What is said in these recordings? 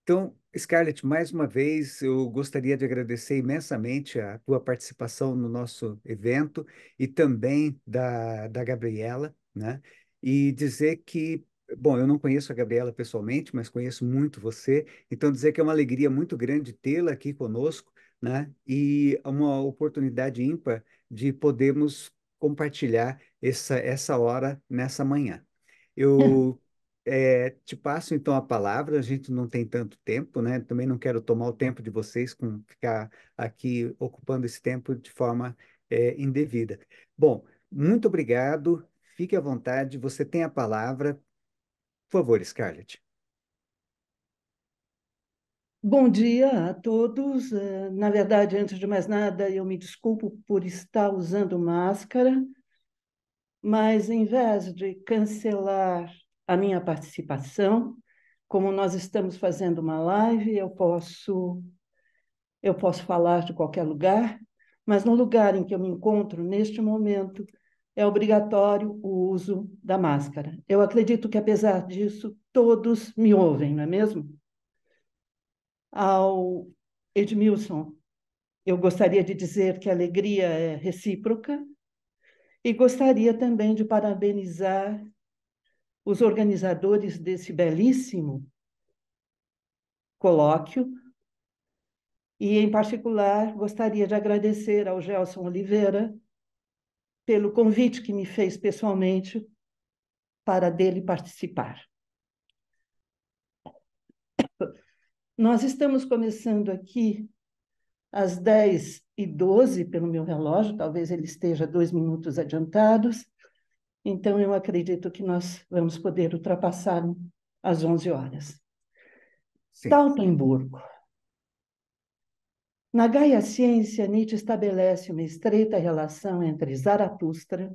Então, Scarlett, mais uma vez, eu gostaria de agradecer imensamente a tua participação no nosso evento e também da Gabriela, né? E dizer que, bom, eu não conheço a Gabriela pessoalmente, mas conheço muito você, então dizer que é uma alegria muito grande tê-la aqui conosco, né? E uma oportunidade ímpar de podermos compartilhar essa hora nessa manhã. Eu te passo então a palavra, a gente não tem tanto tempo, né? Também não quero tomar o tempo de vocês com ficar aqui ocupando esse tempo de forma indevida. Bom, muito obrigado, fique à vontade, você tem a palavra. Por favor, Scarlett. Bom dia a todos. Na verdade, antes de mais nada, eu me desculpo por estar usando máscara, mas em vez de cancelar a minha participação, como nós estamos fazendo uma live, eu posso falar de qualquer lugar, mas no lugar em que eu me encontro neste momento, é obrigatório o uso da máscara. Eu acredito que, apesar disso, todos me ouvem, não é mesmo? Ao Edmilson, eu gostaria de dizer que a alegria é recíproca e gostaria também de parabenizar os organizadores desse belíssimo colóquio e, em particular, gostaria de agradecer ao Gelson Oliveira pelo convite que me fez pessoalmente para dele participar. Nós estamos começando aqui às 10h12, pelo meu relógio, talvez ele esteja 2 minutos adiantados. Então, eu acredito que nós vamos poder ultrapassar às 11 horas. Sim, Tautenburgo. Na Gaia Ciência, Nietzsche estabelece uma estreita relação entre Zaratustra,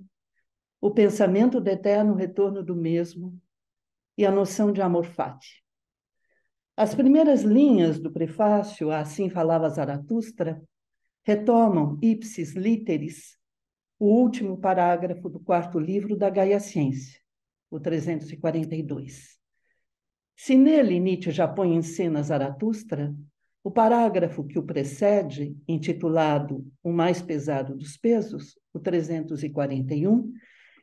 o pensamento do eterno retorno do mesmo e a noção de amor fati. As primeiras linhas do prefácio a Assim Falava Zaratustra retomam ipsis literis o último parágrafo do quarto livro da Gaia Ciência, o 342. Se nele Nietzsche já põe em cena Zaratustra, o parágrafo que o precede, intitulado O Mais Pesado dos Pesos, o 341,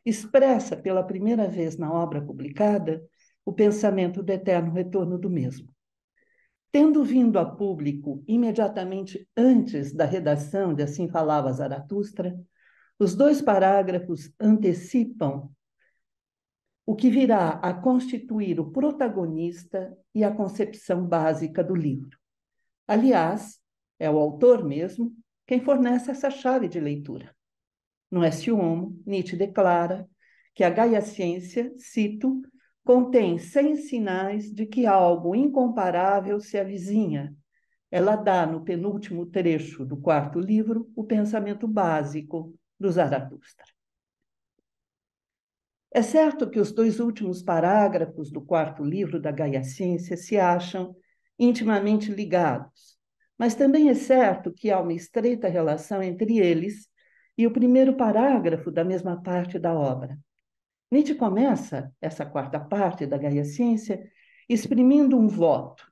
expressa pela primeira vez na obra publicada o pensamento do eterno retorno do mesmo. Tendo vindo a público imediatamente antes da redação de Assim Falava Zaratustra, os dois parágrafos antecipam o que virá a constituir o protagonista e a concepção básica do livro. Aliás, é o autor mesmo quem fornece essa chave de leitura. No Esse Homo, Nietzsche declara que a Gaia Ciência, cito, contém 100 sinais de que algo incomparável se avizinha. Ela dá, no penúltimo trecho do quarto livro, o pensamento básico do Zaratustra. É certo que os dois últimos parágrafos do quarto livro da Gaia Ciência se acham intimamente ligados, mas também é certo que há uma estreita relação entre eles e o primeiro parágrafo da mesma parte da obra. Nietzsche começa essa quarta parte da Gaia Ciência exprimindo um voto.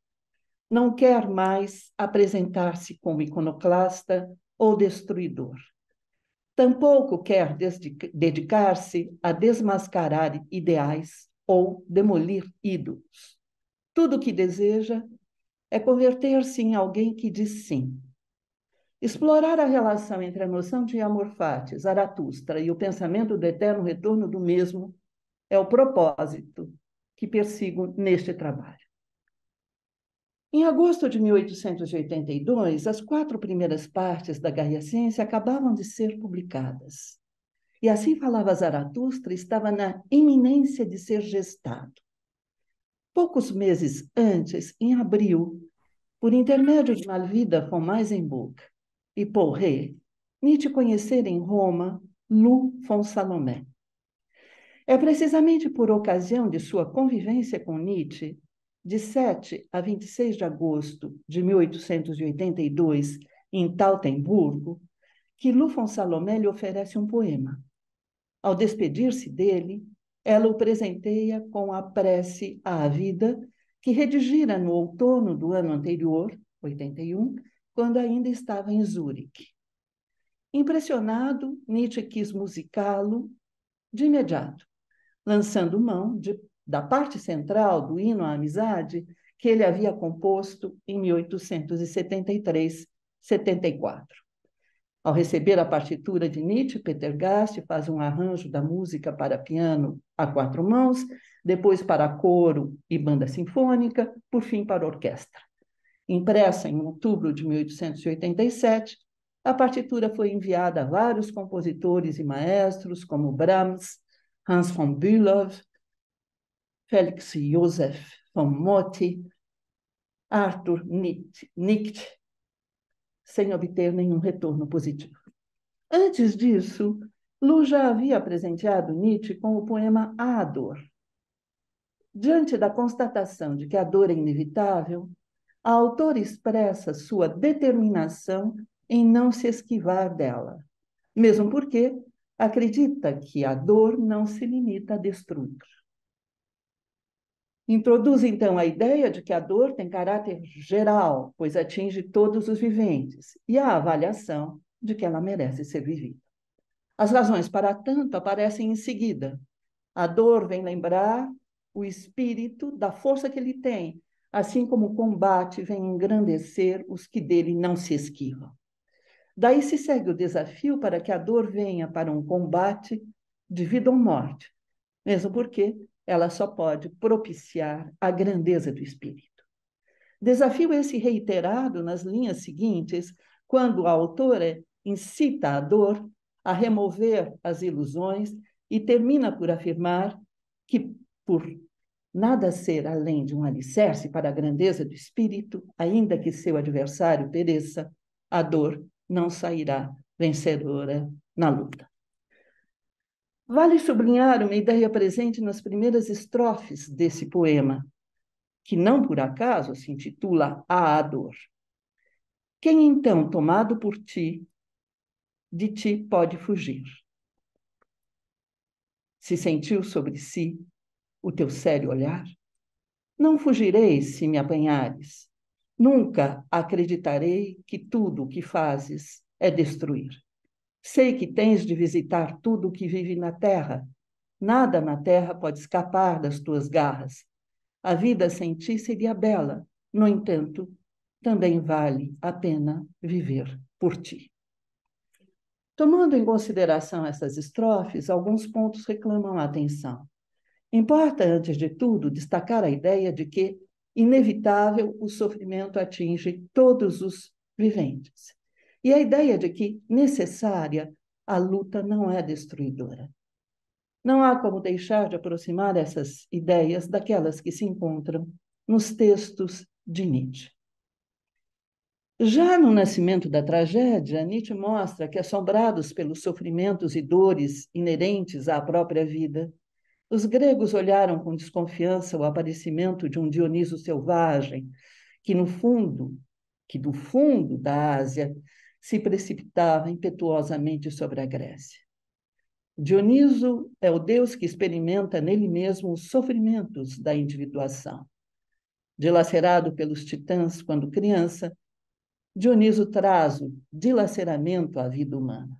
Não quer mais apresentar-se como iconoclasta ou destruidor. Tampouco quer dedicar-se a desmascarar ideais ou demolir ídolos. Tudo o que deseja é converter-se em alguém que diz sim. Explorar a relação entre a noção de amor fati, Zaratustra, e o pensamento do eterno retorno do mesmo é o propósito que persigo neste trabalho. Em agosto de 1882, as 4 primeiras partes da Gaia Ciência acabavam de ser publicadas. E Assim Falava Zaratustra estava na iminência de ser gestado. Poucos meses antes, em abril, por intermédio de Malvida von Meisenburg e Paul Rée, Nietzsche conhecera em Roma Lou von Salomé. É precisamente por ocasião de sua convivência com Nietzsche, de 7 a 26 de agosto de 1882, em Tautenburgo, que Lou von Salomé lhe oferece um poema. Ao despedir-se dele, ela o presenteia com a prece à vida que redigira no outono do ano anterior, 81, quando ainda estava em Zurique. Impressionado, Nietzsche quis musicá-lo de imediato, lançando mão da parte central do hino à amizade que ele havia composto em 1873-74. Ao receber a partitura de Nietzsche, Peter Gast faz um arranjo da música para piano a quatro mãos, depois para coro e banda sinfônica, por fim para orquestra. Impressa em outubro de 1887, a partitura foi enviada a vários compositores e maestros, como Brahms, Hans von Bülow, Felix Joseph von Motti, Arthur Nict, sem obter nenhum retorno positivo. Antes disso, Lu já havia presenteado Nietzsche com o poema A Dor. Diante da constatação de que a dor é inevitável, a autora expressa sua determinação em não se esquivar dela, mesmo porque acredita que a dor não se limita a destruir. Introduz, então, a ideia de que a dor tem caráter geral, pois atinge todos os viventes, e a avaliação de que ela merece ser vivida. As razões para tanto aparecem em seguida. A dor vem lembrar o espírito da força que ele tem, assim como o combate vem engrandecer os que dele não se esquivam. Daí se segue o desafio para que a dor venha para um combate de vida ou morte, mesmo porque ela só pode propiciar a grandeza do espírito. Desafio esse reiterado nas linhas seguintes, quando a autora incita a dor a remover as ilusões e termina por afirmar que, por nada ser além de um alicerce para a grandeza do espírito, ainda que seu adversário pereça, a dor não sairá vencedora na luta. Vale sublinhar uma ideia presente nas primeiras estrofes desse poema, que não por acaso se intitula A Dor. Quem então, tomado por ti, de ti pode fugir? Se sentiu sobre si o teu sério olhar? Não fugirei se me apanhares. Nunca acreditarei que tudo o que fazes é destruir. Sei que tens de visitar tudo o que vive na terra. Nada na terra pode escapar das tuas garras. A vida sem ti seria bela. No entanto, também vale a pena viver por ti. Tomando em consideração essas estrofes, alguns pontos reclamam a atenção. Importa, antes de tudo, destacar a ideia de que, inevitável, o sofrimento atinge todos os viventes. E a ideia de que, necessária, a luta não é destruidora. Não há como deixar de aproximar essas ideias daquelas que se encontram nos textos de Nietzsche. Já no Nascimento da Tragédia, Nietzsche mostra que, assombrados pelos sofrimentos e dores inerentes à própria vida, os gregos olharam com desconfiança o aparecimento de um Dioniso selvagem, que do fundo da Ásia se precipitava impetuosamente sobre a Grécia. Dioniso é o deus que experimenta nele mesmo os sofrimentos da individuação. Dilacerado pelos titãs quando criança, Dioniso traz o dilaceramento à vida humana.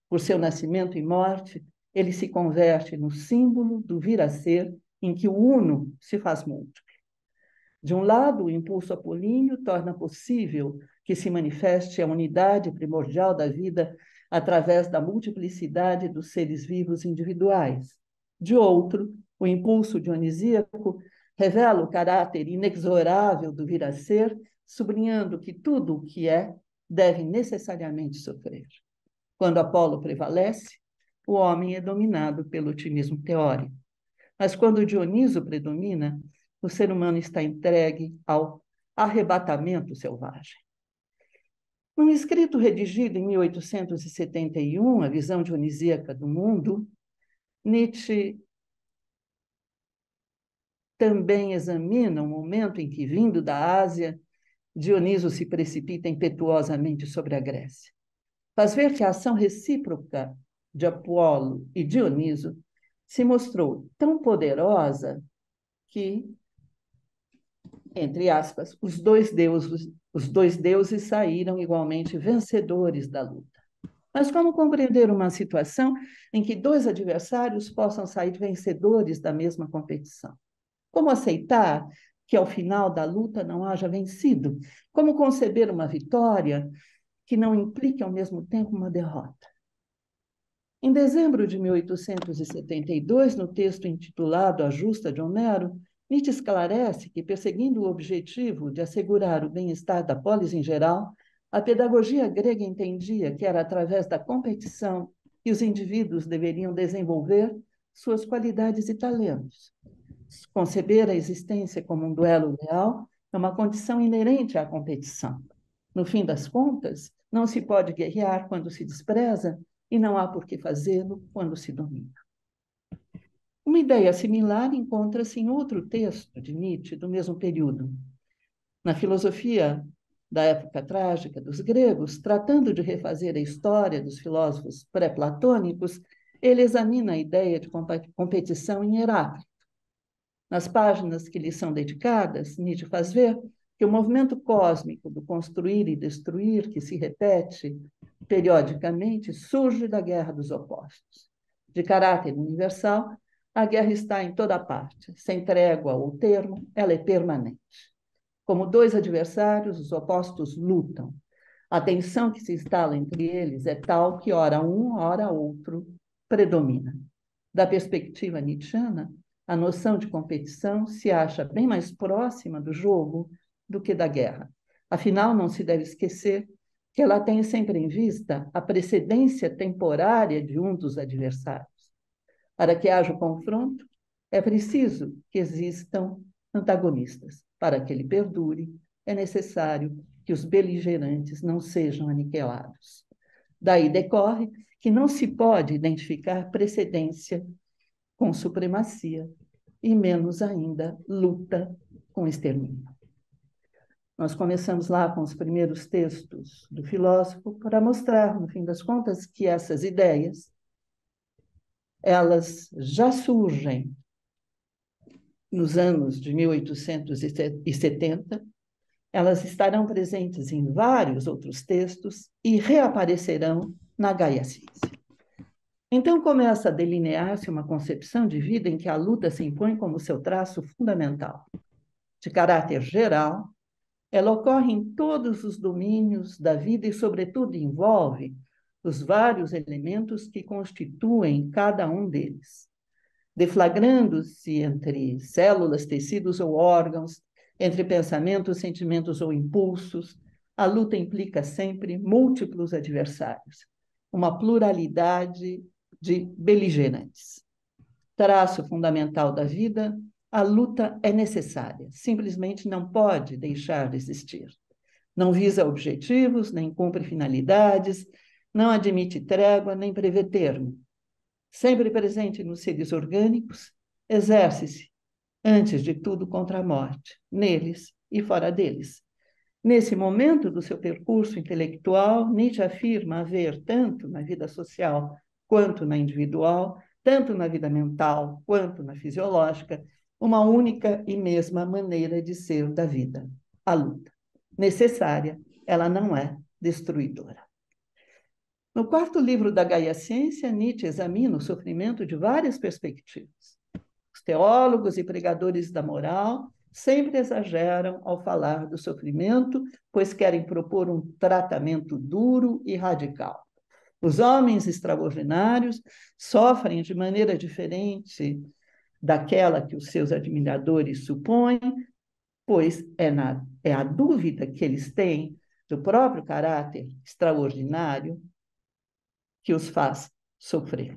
Por seu nascimento e morte, ele se converte no símbolo do vir a ser em que o uno se faz múltiplo. De um lado, o impulso apolíneo torna possível que se manifeste a unidade primordial da vida através da multiplicidade dos seres vivos individuais. De outro, o impulso dionisíaco revela o caráter inexorável do vir a ser, sublinhando que tudo o que é deve necessariamente sofrer. Quando Apolo prevalece, o homem é dominado pelo otimismo teórico. Mas quando Dioniso predomina, o ser humano está entregue ao arrebatamento selvagem. Num escrito redigido em 1871, A Visão Dionisíaca do Mundo, Nietzsche também examina o momento em que, vindo da Ásia, Dioniso se precipita impetuosamente sobre a Grécia. Faz ver que a ação recíproca de Apolo e Dioniso se mostrou tão poderosa que Entre aspas, os dois deuses saíram igualmente vencedores da luta. Mas como compreender uma situação em que dois adversários possam sair vencedores da mesma competição? Como aceitar que ao final da luta não haja vencido? Como conceber uma vitória que não implique ao mesmo tempo uma derrota? Em dezembro de 1872, no texto intitulado A Justa de Homero, Nietzsche esclarece que, perseguindo o objetivo de assegurar o bem-estar da polis em geral, a pedagogia grega entendia que era através da competição que os indivíduos deveriam desenvolver suas qualidades e talentos. Conceber a existência como um duelo leal é uma condição inerente à competição. No fim das contas, não se pode guerrear quando se despreza e não há por que fazê-lo quando se domina. Uma ideia similar encontra-se em outro texto de Nietzsche, do mesmo período. Na filosofia da época trágica dos gregos, tratando de refazer a história dos filósofos pré-platônicos, ele examina a ideia de competição em Heráclito. Nas páginas que lhe são dedicadas, Nietzsche faz ver que o movimento cósmico do construir e destruir, que se repete periodicamente, surge da guerra dos opostos. De caráter universal, a guerra está em toda parte. Sem trégua ou termo, ela é permanente. Como dois adversários, os opostos lutam. A tensão que se instala entre eles é tal que, ora um, ora outro, predomina. Da perspectiva nietzschiana, a noção de competição se acha bem mais próxima do jogo do que da guerra. Afinal, não se deve esquecer que ela tem sempre em vista a precedência temporária de um dos adversários. Para que haja o confronto, é preciso que existam antagonistas. Para que ele perdure, é necessário que os beligerantes não sejam aniquilados. Daí decorre que não se pode identificar precedência com supremacia e menos ainda luta com extermínio. Nós começamos lá com os primeiros textos do filósofo para mostrar, no fim das contas, que essas ideias elas já surgem nos anos de 1870, elas estarão presentes em vários outros textos e reaparecerão na Gaia Ciência. Então começa a delinear-se uma concepção de vida em que a luta se impõe como seu traço fundamental. De caráter geral, ela ocorre em todos os domínios da vida e, sobretudo, envolve os vários elementos que constituem cada um deles, deflagrando-se entre células, tecidos ou órgãos, entre pensamentos, sentimentos ou impulsos. A luta implica sempre múltiplos adversários, uma pluralidade de beligerantes. Traço fundamental da vida, a luta é necessária, simplesmente não pode deixar de existir. Não visa objetivos, nem cumpre finalidades, não admite trégua, nem prevê termo. Sempre presente nos seres orgânicos, exerce-se, antes de tudo, contra a morte, neles e fora deles. Nesse momento do seu percurso intelectual, Nietzsche afirma haver, tanto na vida social quanto na individual, tanto na vida mental quanto na fisiológica, uma única e mesma maneira de ser da vida, a luta. Necessária, ela não é destruidora. No quarto livro da Gaia Ciência, Nietzsche examina o sofrimento de várias perspectivas. Os teólogos e pregadores da moral sempre exageram ao falar do sofrimento, pois querem propor um tratamento duro e radical. Os homens extraordinários sofrem de maneira diferente daquela que os seus admiradores supõem, pois é a dúvida que eles têm do próprio caráter extraordinário que os faz sofrer.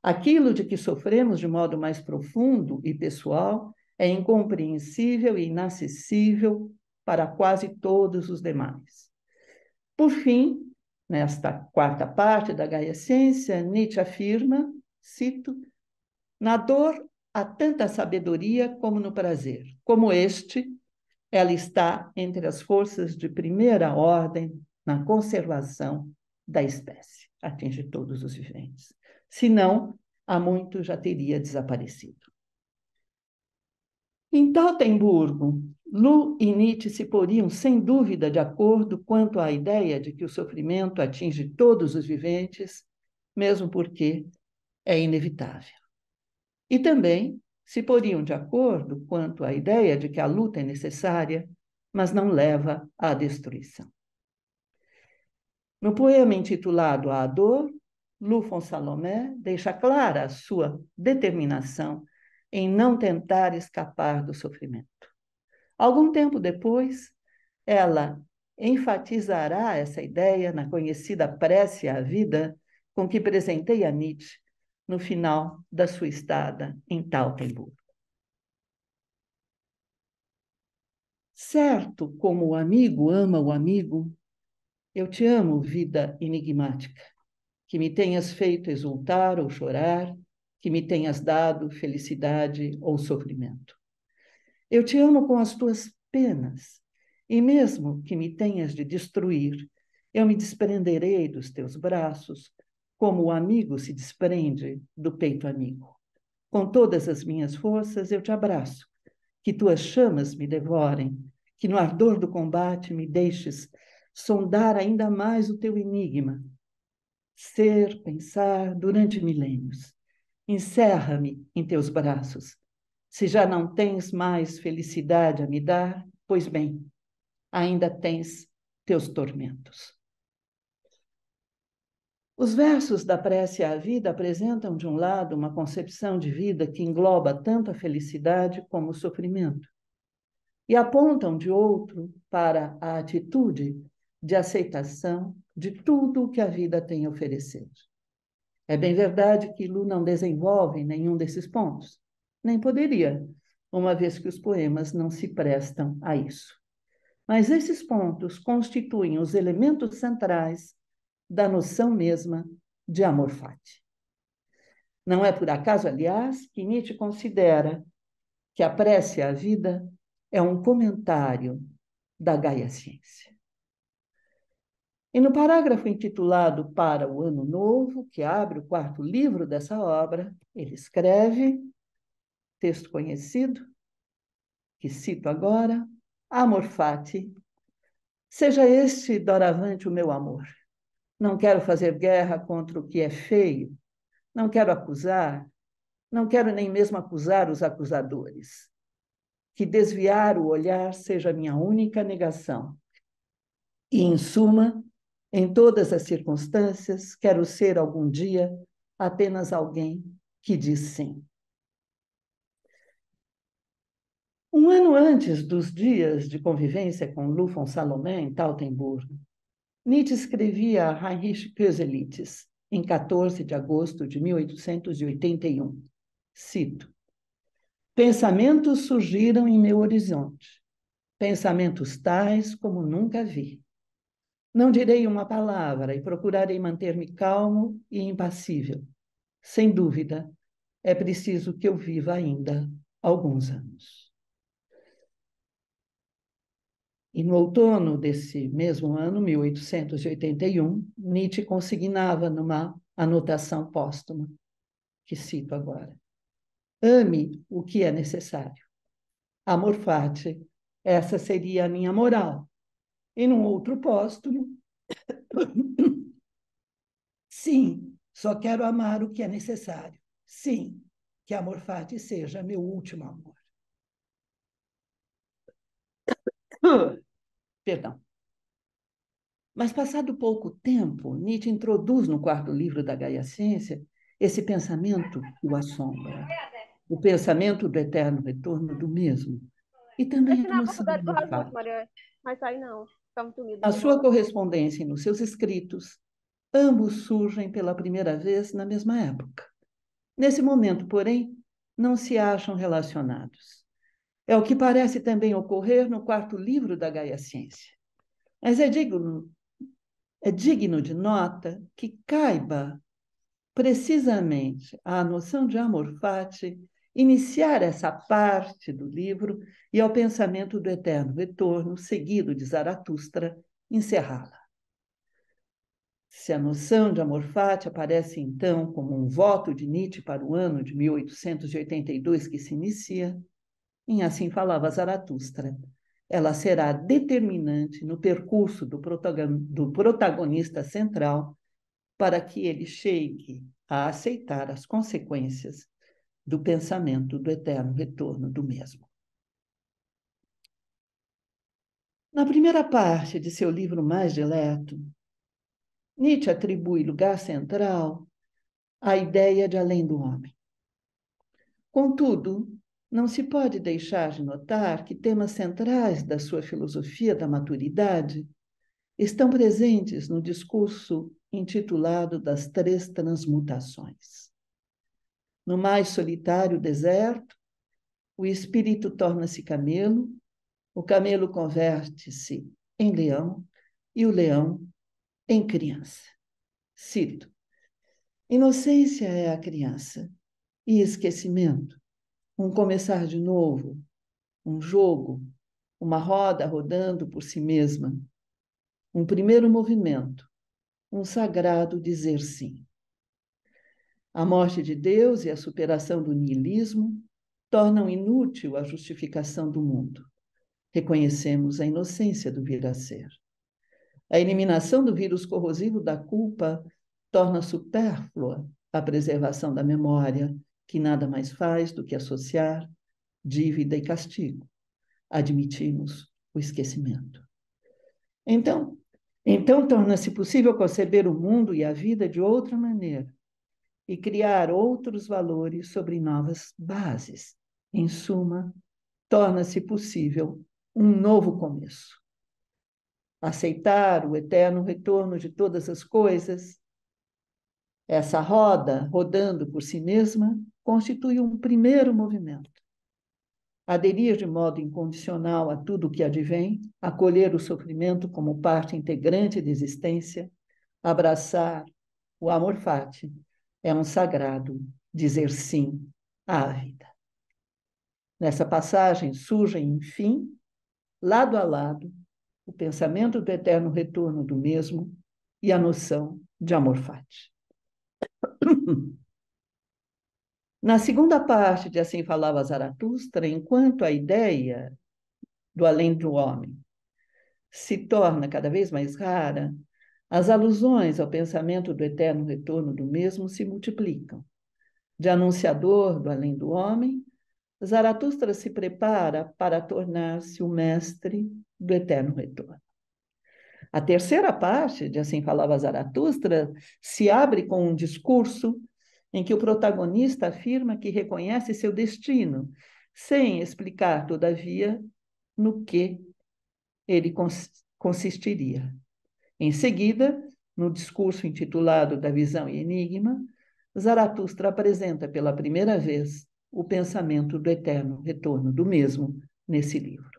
Aquilo de que sofremos de modo mais profundo e pessoal é incompreensível e inacessível para quase todos os demais. Por fim, nesta quarta parte da Gaia Ciência, Nietzsche afirma, cito, na dor há tanta sabedoria como no prazer. Como este, ela está entre as forças de primeira ordem na conservação da espécie. Atinge todos os viventes. Senão, há muito já teria desaparecido. Em Tautenburgo, Lu e Nietzsche se poriam, sem dúvida, de acordo quanto à ideia de que o sofrimento atinge todos os viventes, mesmo porque é inevitável. E também se poriam de acordo quanto à ideia de que a luta é necessária, mas não leva à destruição. No poema intitulado A Dor, Lu Fon-Salomé deixa clara a sua determinação em não tentar escapar do sofrimento. Algum tempo depois, ela enfatizará essa ideia na conhecida prece à vida com que presenteia Nietzsche no final da sua estada em Tautenburg. Certo como o amigo ama o amigo, eu te amo, vida enigmática, que me tenhas feito exultar ou chorar, que me tenhas dado felicidade ou sofrimento. Eu te amo com as tuas penas, e mesmo que me tenhas de destruir, eu me desprenderei dos teus braços, como o amigo se desprende do peito amigo. Com todas as minhas forças eu te abraço, que tuas chamas me devorem, que no ardor do combate me deixes sondar ainda mais o teu enigma. Ser, pensar durante milênios. Encerra-me em teus braços. Se já não tens mais felicidade a me dar, pois bem, ainda tens teus tormentos. Os versos da prece à vida apresentam, de um lado, uma concepção de vida que engloba tanto a felicidade como o sofrimento, e apontam, de outro, para a atitude de aceitação de tudo o que a vida tem a oferecer. É bem verdade que Lu não desenvolve nenhum desses pontos, nem poderia, uma vez que os poemas não se prestam a isso. Mas esses pontos constituem os elementos centrais da noção mesma de amor fati. Não é por acaso, aliás, que Nietzsche considera que a prece à vida é um comentário da Gaia Ciência. E no parágrafo intitulado Para o Ano Novo, que abre o quarto livro dessa obra, ele escreve, texto conhecido, que cito agora: Amor fati, seja este doravante o meu amor. Não quero fazer guerra contra o que é feio, não quero acusar, não quero nem mesmo acusar os acusadores. Que desviar o olhar seja minha única negação. E, em suma, em todas as circunstâncias, quero ser algum dia apenas alguém que diz sim. Um ano antes dos dias de convivência com Lu Fon-Salomé em Tautenburgo, Nietzsche escrevia a Heinrich Köselitz, em 14 de agosto de 1881. Cito: Pensamentos surgiram em meu horizonte, pensamentos tais como nunca vi. Não direi uma palavra e procurarei manter-me calmo e impassível. Sem dúvida, é preciso que eu viva ainda alguns anos. E no outono desse mesmo ano, 1881, Nietzsche consignava numa anotação póstuma, que cito agora: Ame o que é necessário. Amor fati, essa seria a minha moral. E num outro póstumo, sim, só quero amar o que é necessário. Sim, que amor fati seja meu último amor. Perdão. Mas, passado pouco tempo, Nietzsche introduz no quarto livro da Gaia Ciência esse pensamento que o assombra, o pensamento do eterno retorno do mesmo, e também Esse a na noção de faculdade do amor Rasmus, fati. Maria. Vai sair, não. Fica muito unido, Na não sua rola. correspondência e nos seus escritos, ambos surgem pela primeira vez na mesma época. Nesse momento, porém, não se acham relacionados. É o que parece também ocorrer no quarto livro da Gaia Ciência. Mas é digno de nota que caiba precisamente à noção de amor fati iniciar essa parte do livro e ao pensamento do eterno retorno, seguido de Zaratustra, encerrá-la. Se a noção de amor fati aparece, então, como um voto de Nietzsche para o ano de 1882 que se inicia, em Assim Falava Zaratustra, ela será determinante no percurso do protagonista central para que ele chegue a aceitar as consequências do pensamento do eterno retorno do mesmo. Na primeira parte de seu livro mais dileto, Nietzsche atribui lugar central à ideia de além do homem. Contudo, não se pode deixar de notar que temas centrais da sua filosofia da maturidade estão presentes no discurso intitulado Das Três Transmutações. No mais solitário deserto, o espírito torna-se camelo, o camelo converte-se em leão e o leão em criança. Cito: inocência é a criança e esquecimento, um começar de novo, um jogo, uma roda rodando por si mesma, um primeiro movimento, um sagrado dizer sim. A morte de Deus e a superação do niilismo tornam inútil a justificação do mundo. Reconhecemos a inocência do vir a ser. A eliminação do vírus corrosivo da culpa torna supérflua a preservação da memória, que nada mais faz do que associar dívida e castigo. Admitimos o esquecimento. Então torna-se possível conceber o mundo e a vida de outra maneira e criar outros valores sobre novas bases. Em suma, torna-se possível um novo começo. Aceitar o eterno retorno de todas as coisas, essa roda rodando por si mesma, constitui um primeiro movimento. Aderir de modo incondicional a tudo o que advém, acolher o sofrimento como parte integrante da existência, abraçar o amor fati, é um sagrado dizer sim à vida. Nessa passagem surgem, enfim, lado a lado, o pensamento do eterno retorno do mesmo e a noção de amor fati. Na segunda parte de Assim Falava Zaratustra, enquanto a ideia do além do homem se torna cada vez mais rara, as alusões ao pensamento do eterno retorno do mesmo se multiplicam. De anunciador do além do homem, Zaratustra se prepara para tornar-se o mestre do eterno retorno. A terceira parte de Assim Falava Zaratustra se abre com um discurso em que o protagonista afirma que reconhece seu destino, sem explicar, todavia, no que ele consistiria. Em seguida, no discurso intitulado Da Visão e Enigma, Zaratustra apresenta pela primeira vez o pensamento do eterno retorno do mesmo nesse livro.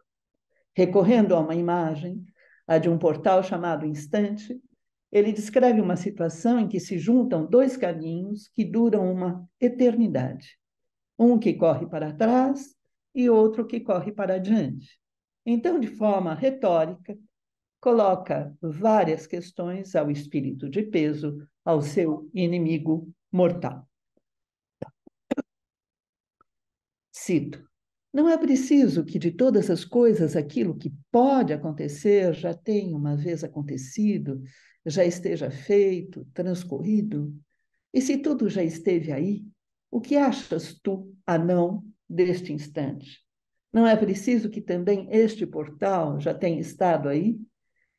Recorrendo a uma imagem, a de um portal chamado Instante, ele descreve uma situação em que se juntam dois caminhos que duram uma eternidade. Um que corre para trás e outro que corre para adiante. Então, de forma retórica, coloca várias questões ao espírito de peso, ao seu inimigo mortal. Cito: não é preciso que de todas as coisas aquilo que pode acontecer já tenha uma vez acontecido, já esteja feito, transcorrido. E se tudo já esteve aí, o que achas tu, anão, deste instante? Não é preciso que também este portal já tenha estado aí?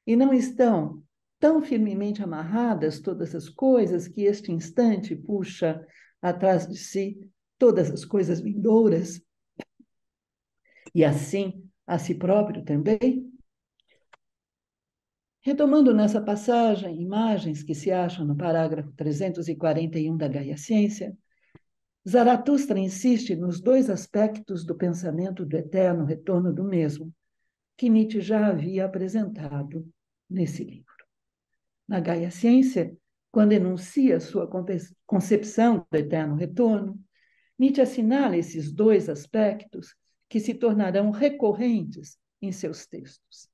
E não estão tão firmemente amarradas todas as coisas que este instante puxa atrás de si todas as coisas vindouras? E assim a si próprio também? Retomando nessa passagem imagens que se acham no parágrafo 341 da Gaia Ciência, Zaratustra insiste nos dois aspectos do pensamento do eterno retorno do mesmo, que Nietzsche já havia apresentado nesse livro. Na Gaia Ciência, quando enuncia sua concepção do eterno retorno, Nietzsche assinala esses dois aspectos que se tornarão recorrentes em seus textos.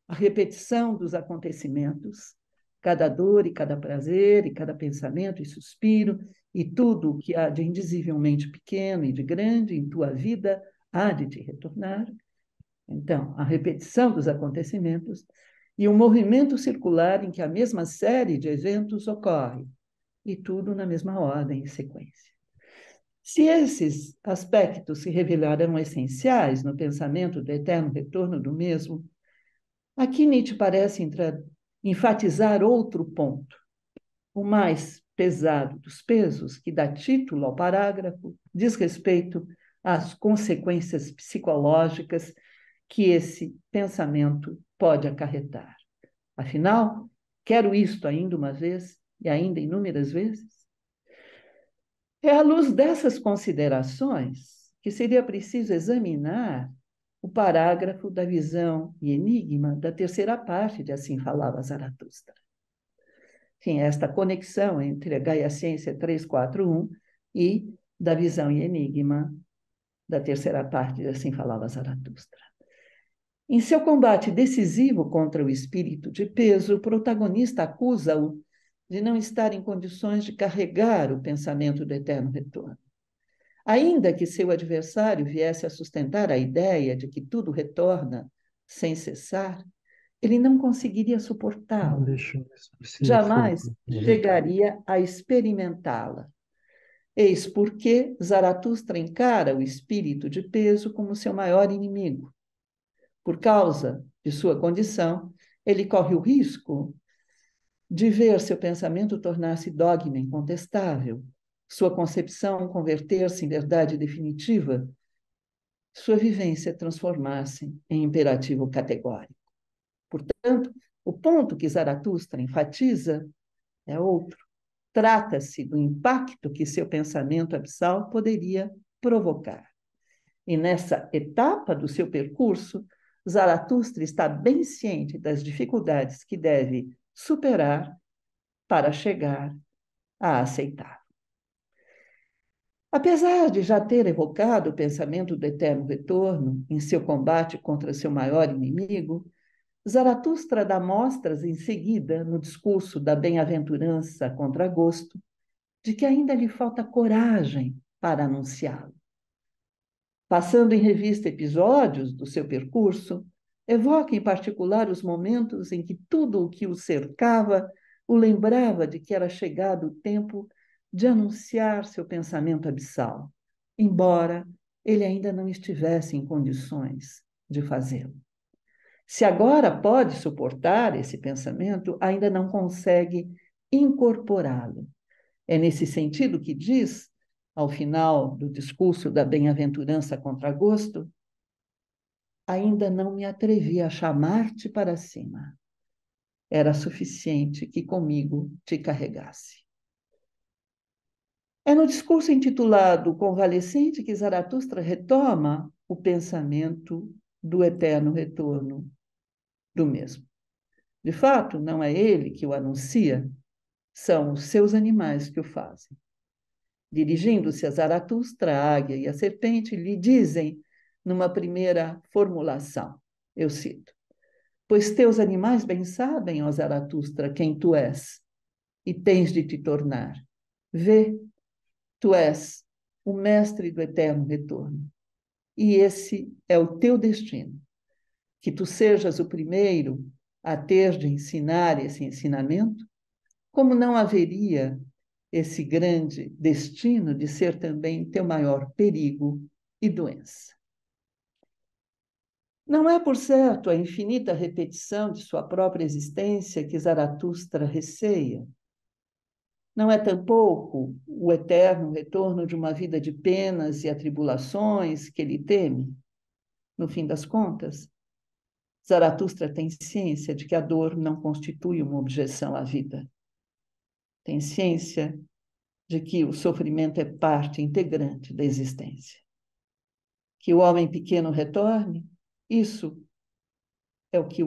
A repetição dos acontecimentos, cada dor e cada prazer, e cada pensamento e suspiro, e tudo o que há de indizivelmente pequeno e de grande em tua vida há de te retornar. Então, a repetição dos acontecimentos e o movimento circular em que a mesma série de eventos ocorre, e tudo na mesma ordem e sequência. Se esses aspectos se revelarão essenciais no pensamento do eterno retorno do mesmo, aqui Nietzsche parece enfatizar outro ponto, o mais pesado dos pesos, que dá título ao parágrafo, diz respeito às consequências psicológicas que esse pensamento pode acarretar. Afinal, quero isto ainda uma vez e ainda inúmeras vezes? É à luz dessas considerações que seria preciso examinar o parágrafo da visão e enigma da terceira parte de Assim Falava Zaratustra. Enfim, esta conexão entre a Gaia Ciência 341 e da visão e enigma da terceira parte de Assim Falava Zaratustra. Em seu combate decisivo contra o espírito de peso, o protagonista acusa-o de não estar em condições de carregar o pensamento do eterno retorno. Ainda que seu adversário viesse a sustentar a ideia de que tudo retorna sem cessar, ele não conseguiria suportá-la. Jamais chegaria a experimentá-la. Eis porque Zaratustra encara o espírito de peso como seu maior inimigo. Por causa de sua condição, ele corre o risco de ver seu pensamento tornar-se dogma incontestável, sua concepção converter-se em verdade definitiva, sua vivência transformar-se em imperativo categórico. Portanto, o ponto que Zaratustra enfatiza é outro. Trata-se do impacto que seu pensamento abissal poderia provocar. E nessa etapa do seu percurso, Zaratustra está bem ciente das dificuldades que deve superar para chegar a aceitar. Apesar de já ter evocado o pensamento do eterno retorno em seu combate contra seu maior inimigo, Zaratustra dá mostras em seguida, no discurso da bem-aventurança contra gosto, de que ainda lhe falta coragem para anunciá-lo. Passando em revista episódios do seu percurso, evoca em particular os momentos em que tudo o que o cercava o lembrava de que era chegado o tempo de anunciar seu pensamento abissal, embora ele ainda não estivesse em condições de fazê-lo. Se agora pode suportar esse pensamento, ainda não consegue incorporá-lo. É nesse sentido que diz, ao final do discurso da bem-aventurança contra gosto, ainda não me atrevi a chamar-te para cima. Era suficiente que comigo te carregasse. É no discurso intitulado Convalescente que Zaratustra retoma o pensamento do eterno retorno do mesmo. De fato, não é ele que o anuncia, são os seus animais que o fazem. Dirigindo-se a Zaratustra, a águia e a serpente lhe dizem, numa primeira formulação, eu cito: pois teus animais bem sabem, ó Zaratustra, quem tu és, e tens de te tornar. Vê, tu és o mestre do eterno retorno, e esse é o teu destino, que tu sejas o primeiro a ter de ensinar esse ensinamento, como não haveria esse grande destino de ser também teu maior perigo e doença. Não é, por certo, a infinita repetição de sua própria existência que Zaratustra receia. Não é tampouco o eterno retorno de uma vida de penas e atribulações que ele teme. No fim das contas, Zaratustra tem ciência de que a dor não constitui uma objeção à vida. Tem ciência de que o sofrimento é parte integrante da existência. Que o homem pequeno retorne, isso é o que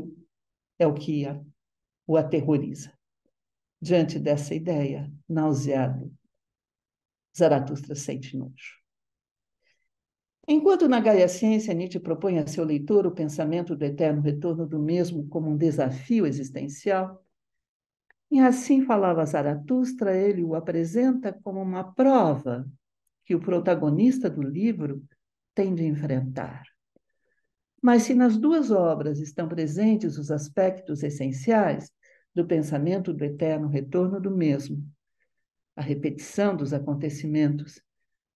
o aterroriza. Diante dessa ideia, nauseado, Zaratustra sente nojo. Enquanto na Gaia Ciência Nietzsche propõe a seu leitor o pensamento do eterno retorno do mesmo como um desafio existencial, e assim falava Zaratustra, ele o apresenta como uma prova que o protagonista do livro tem de enfrentar. Mas se nas duas obras estão presentes os aspectos essenciais do pensamento do eterno retorno do mesmo, a repetição dos acontecimentos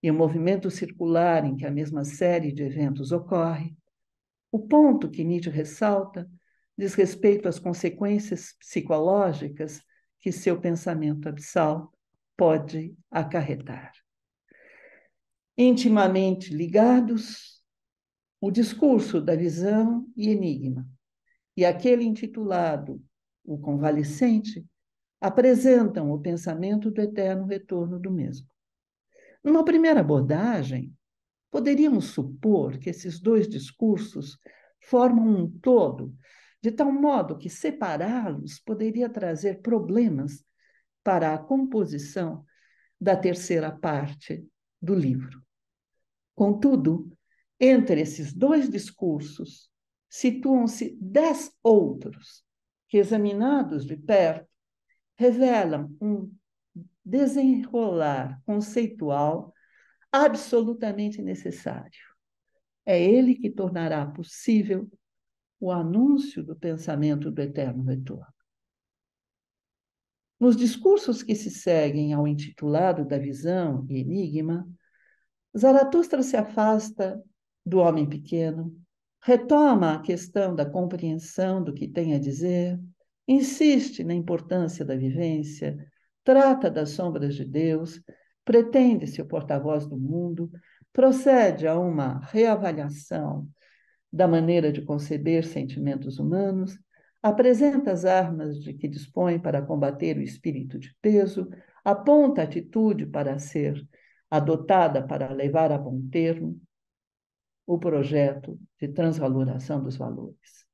e o movimento circular em que a mesma série de eventos ocorre, o ponto que Nietzsche ressalta diz respeito às consequências psicológicas que seu pensamento abissal pode acarretar. Intimamente ligados, o discurso da visão e enigma e aquele intitulado O Convalescente apresentam o pensamento do eterno retorno do mesmo. Numa primeira abordagem, poderíamos supor que esses dois discursos formam um todo, de tal modo que separá-los poderia trazer problemas para a composição da terceira parte do livro. Contudo, entre esses dois discursos, situam-se 10 outros que, examinados de perto, revelam um desenrolar conceitual absolutamente necessário. É ele que tornará possível o anúncio do pensamento do eterno retorno. Nos discursos que se seguem ao intitulado da visão e enigma, Zaratustra se afasta do homem pequeno, retoma a questão da compreensão do que tem a dizer, insiste na importância da vivência, trata das sombras de Deus, pretende-se o porta-voz do mundo, procede a uma reavaliação da maneira de conceber sentimentos humanos, apresenta as armas de que dispõe para combater o espírito de peso, aponta a atitude para ser adotada para levar a bom termo o projeto de transvaloração dos valores.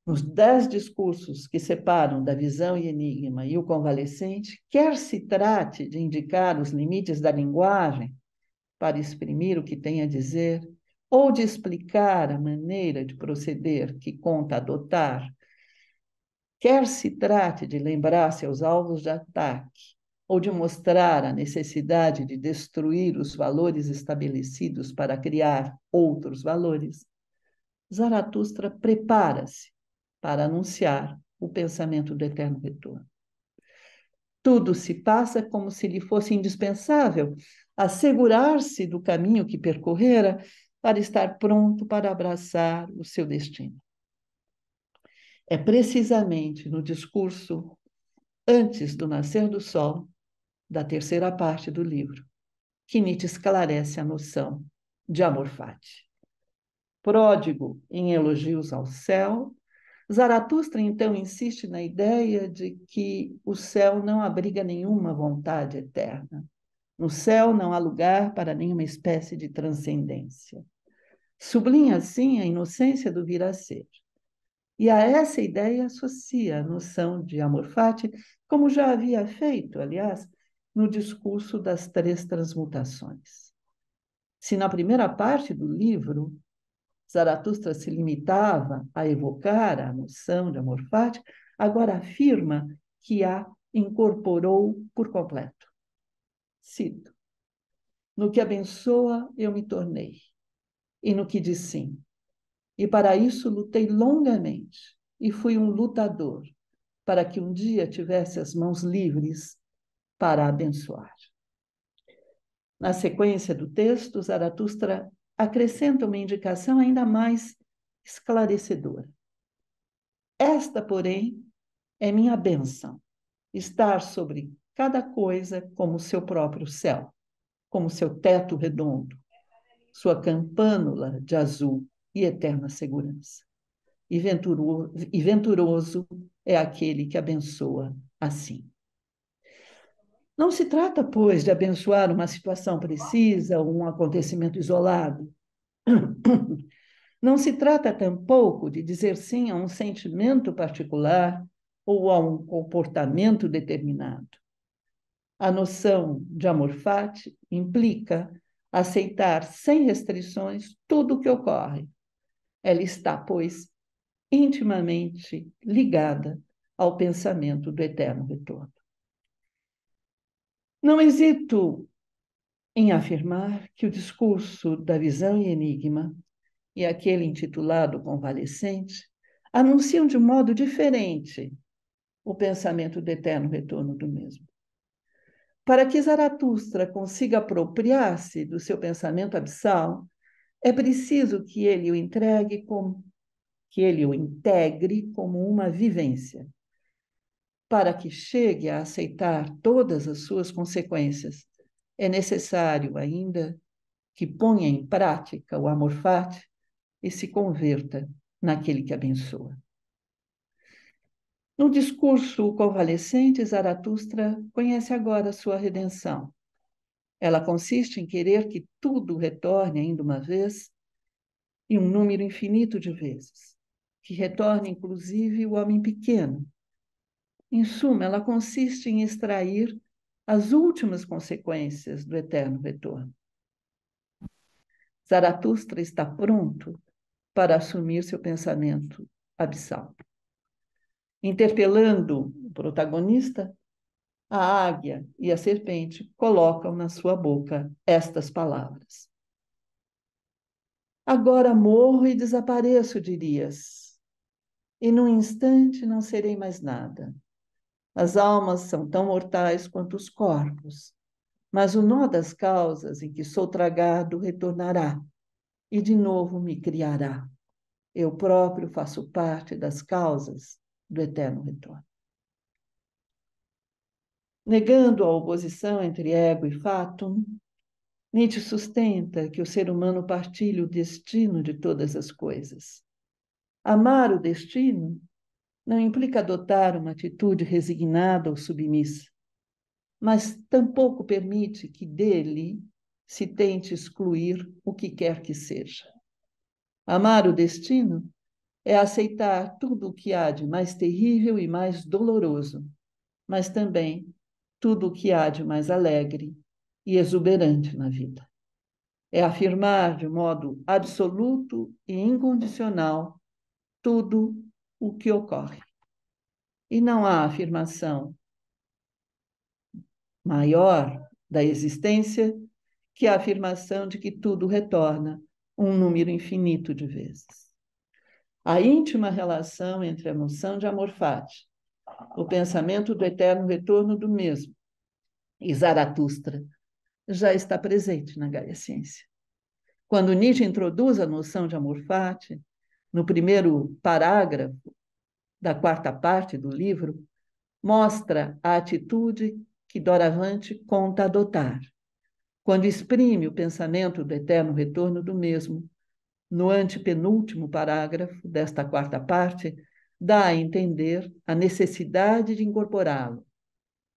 Nos 10 discursos que separam da visão e enigma e o convalescente, quer se trate de indicar os limites da linguagem para exprimir o que tem a dizer, ou de explicar a maneira de proceder que conta adotar, quer se trate de lembrar seus alvos de ataque, ou de mostrar a necessidade de destruir os valores estabelecidos para criar outros valores, Zaratustra prepara-se para anunciar o pensamento do eterno retorno. Tudo se passa como se lhe fosse indispensável assegurar-se do caminho que percorrera para estar pronto para abraçar o seu destino. É precisamente no discurso antes do nascer do sol, da terceira parte do livro, que Nietzsche esclarece a noção de amor fati. Pródigo em elogios ao céu, Zaratustra então insiste na ideia de que o céu não abriga nenhuma vontade eterna. No céu não há lugar para nenhuma espécie de transcendência. Sublinha assim a inocência do vir a ser. E a essa ideia associa a noção de amor fati, como já havia feito, aliás, no discurso das 3 transmutações. Se na primeira parte do livro Zaratustra se limitava a evocar a noção de amor fati, agora afirma que a incorporou por completo. Cito: no que abençoa eu me tornei, e no que diz sim. E para isso lutei longamente, e fui um lutador, para que um dia tivesse as mãos livres para abençoar. Na sequência do texto, Zaratustra acrescenta uma indicação ainda mais esclarecedora. Esta, porém, é minha bênção, estar sobre cada coisa como seu próprio céu, como seu teto redondo, sua campânula de azul e eterna segurança. E venturoso é aquele que abençoa assim. Não se trata, pois, de abençoar uma situação precisa ou um acontecimento isolado. Não se trata tampouco de dizer sim a um sentimento particular ou a um comportamento determinado. A noção de amor fati implica aceitar sem restrições tudo o que ocorre. Ela está, pois, intimamente ligada ao pensamento do eterno retorno. Não hesito em afirmar que o discurso da visão e enigma e aquele intitulado Convalescente anunciam de modo diferente o pensamento do eterno retorno do mesmo. Para que Zaratustra consiga apropriar-se do seu pensamento abissal, é preciso que ele o integre como uma vivência. Para que chegue a aceitar todas as suas consequências, é necessário ainda que ponha em prática o amor fati e se converta naquele que abençoa. No discurso convalescente, Zaratustra conhece agora sua redenção. Ela consiste em querer que tudo retorne ainda uma vez e um número infinito de vezes, que retorne inclusive o homem pequeno. Em suma, ela consiste em extrair as últimas consequências do eterno retorno. Zaratustra está pronto para assumir seu pensamento abissal. Interpelando o protagonista, a águia e a serpente colocam na sua boca estas palavras: agora morro e desapareço, dirias, e num instante não serei mais nada. As almas são tão mortais quanto os corpos, mas o nó das causas em que sou tragado retornará e de novo me criará. Eu próprio faço parte das causas do eterno retorno. Negando a oposição entre ego e fatum, Nietzsche sustenta que o ser humano partilha o destino de todas as coisas. Amar o destino não implica adotar uma atitude resignada ou submissa, mas tampouco permite que dele se tente excluir o que quer que seja. Amar o destino é aceitar tudo o que há de mais terrível e mais doloroso, mas também tudo o que há de mais alegre e exuberante na vida. É afirmar de modo absoluto e incondicional tudo o que ocorre. E não há afirmação maior da existência que a afirmação de que tudo retorna um número infinito de vezes. A íntima relação entre a noção de amor fati, o pensamento do eterno retorno do mesmo, e Zaratustra já está presente na Gaia Ciência. Quando Nietzsche introduz a noção de amor fati, no primeiro parágrafo da quarta parte do livro, mostra a atitude que doravante conta adotar. Quando exprime o pensamento do eterno retorno do mesmo, no antepenúltimo parágrafo desta quarta parte, dá a entender a necessidade de incorporá-lo.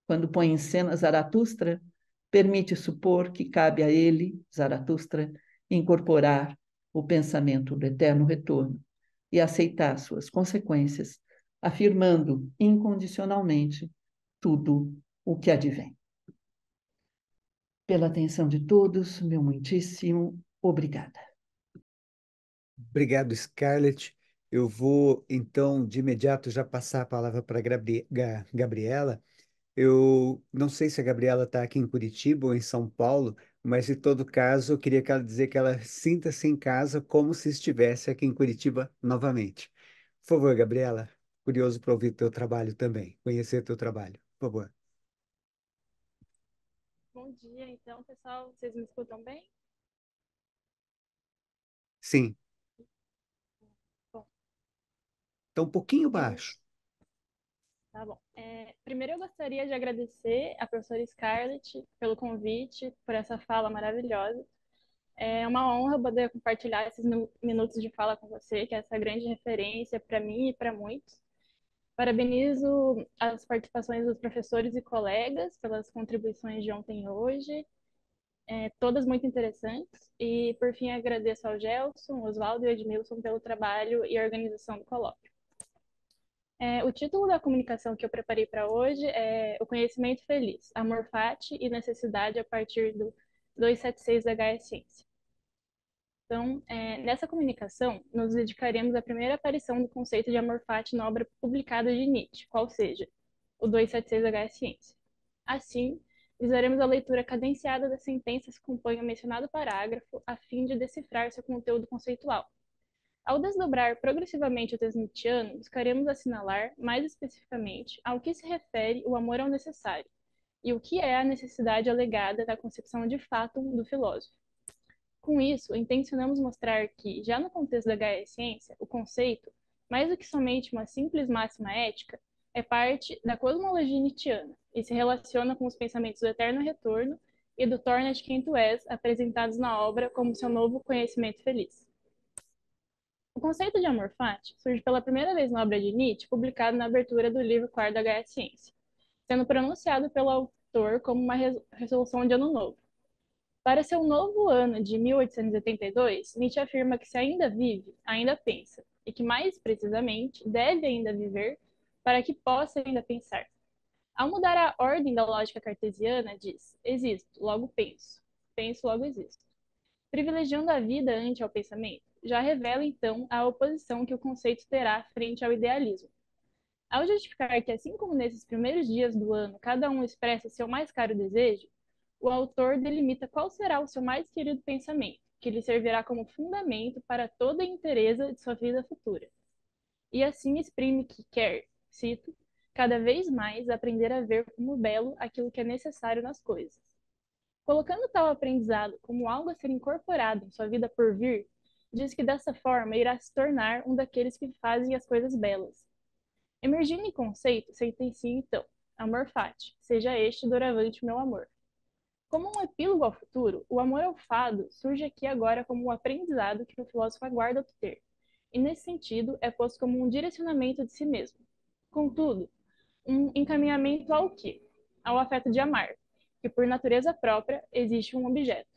Quando põe em cena Zaratustra, permite supor que cabe a ele, Zaratustra, incorporar o pensamento do eterno retorno e aceitar suas consequências, afirmando incondicionalmente tudo o que advém. Pela atenção de todos, meu muitíssimo obrigada. Obrigado, Scarlett. Eu vou, então, de imediato já passar a palavra para a Gabriela. Eu não sei se a Gabriela está aqui em Curitiba ou em São Paulo, mas, em todo caso, eu queria que ela dizer que ela sinta-se em casa como se estivesse aqui em Curitiba novamente. Por favor, Gabriela, curioso para ouvir teu trabalho também, conhecer teu trabalho. Por favor. Bom dia, então, pessoal. Vocês me escutam bem? Sim, Bom, está um pouquinho eu... baixo. tá bom. Primeiro, eu gostaria de agradecer à professora Scarlett pelo convite, por essa fala maravilhosa. É uma honra poder compartilhar esses minutos de fala com você, que é essa grande referência para mim e para muitos. Parabenizo as participações dos professores e colegas pelas contribuições de ontem e hoje, todas muito interessantes. E, por fim, agradeço ao Gelson, Oswaldo e Edmilson pelo trabalho e organização do colóquio. O título da comunicação que eu preparei para hoje é O Conhecimento Feliz, Amor Fati e Necessidade a partir do 276 da Gaia Ciência. Então, nessa comunicação, nos dedicaremos à primeira aparição do conceito de amor fati na obra publicada de Nietzsche, qual seja, o 276 da Gaia Ciência. Assim, visaremos a leitura cadenciada das sentenças que compõem o mencionado parágrafo, a fim de decifrar seu conteúdo conceitual, Ao desdobrar progressivamente o texto nietzschiano, buscaremos assinalar, mais especificamente, ao que se refere o amor ao necessário, e o que é a necessidade alegada da concepção de fato do filósofo. Com isso, intencionamos mostrar que, já no contexto da Gaia-ciência, o conceito, mais do que somente uma simples máxima ética, é parte da cosmologia nietzschiana e se relaciona com os pensamentos do eterno retorno e do torna-te quem tu és, apresentados na obra como seu novo conhecimento feliz. O conceito de amor fati surge pela primeira vez na obra de Nietzsche, publicado na abertura do livro quarto da Gaia-ciência, sendo pronunciado pelo autor como uma resolução de ano novo. Para seu novo ano de 1882, Nietzsche afirma que se ainda vive, ainda pensa, e que, mais precisamente, deve ainda viver para que possa ainda pensar. Ao mudar a ordem da lógica cartesiana, diz: existo, logo penso, penso, logo existo. Privilegiando a vida ante ao pensamento, já revela então a oposição que o conceito terá frente ao idealismo. Ao justificar que, assim como nesses primeiros dias do ano, cada um expressa seu mais caro desejo, o autor delimita qual será o seu mais querido pensamento, que lhe servirá como fundamento para toda a inteireza de sua vida futura. E assim exprime que quer, cito, cada vez mais aprender a ver como belo aquilo que é necessário nas coisas. Colocando tal aprendizado como algo a ser incorporado em sua vida por vir, diz que dessa forma irá se tornar um daqueles que fazem as coisas belas. Emergindo em conceito, sentencia então: amor fati, seja este doravante meu amor. Como um epílogo ao futuro, o amor ao fado surge aqui agora como um aprendizado que o filósofo aguarda obter, e nesse sentido é posto como um direcionamento de si mesmo. Contudo, um encaminhamento ao quê? Ao afeto de amar, que por natureza própria existe um objeto.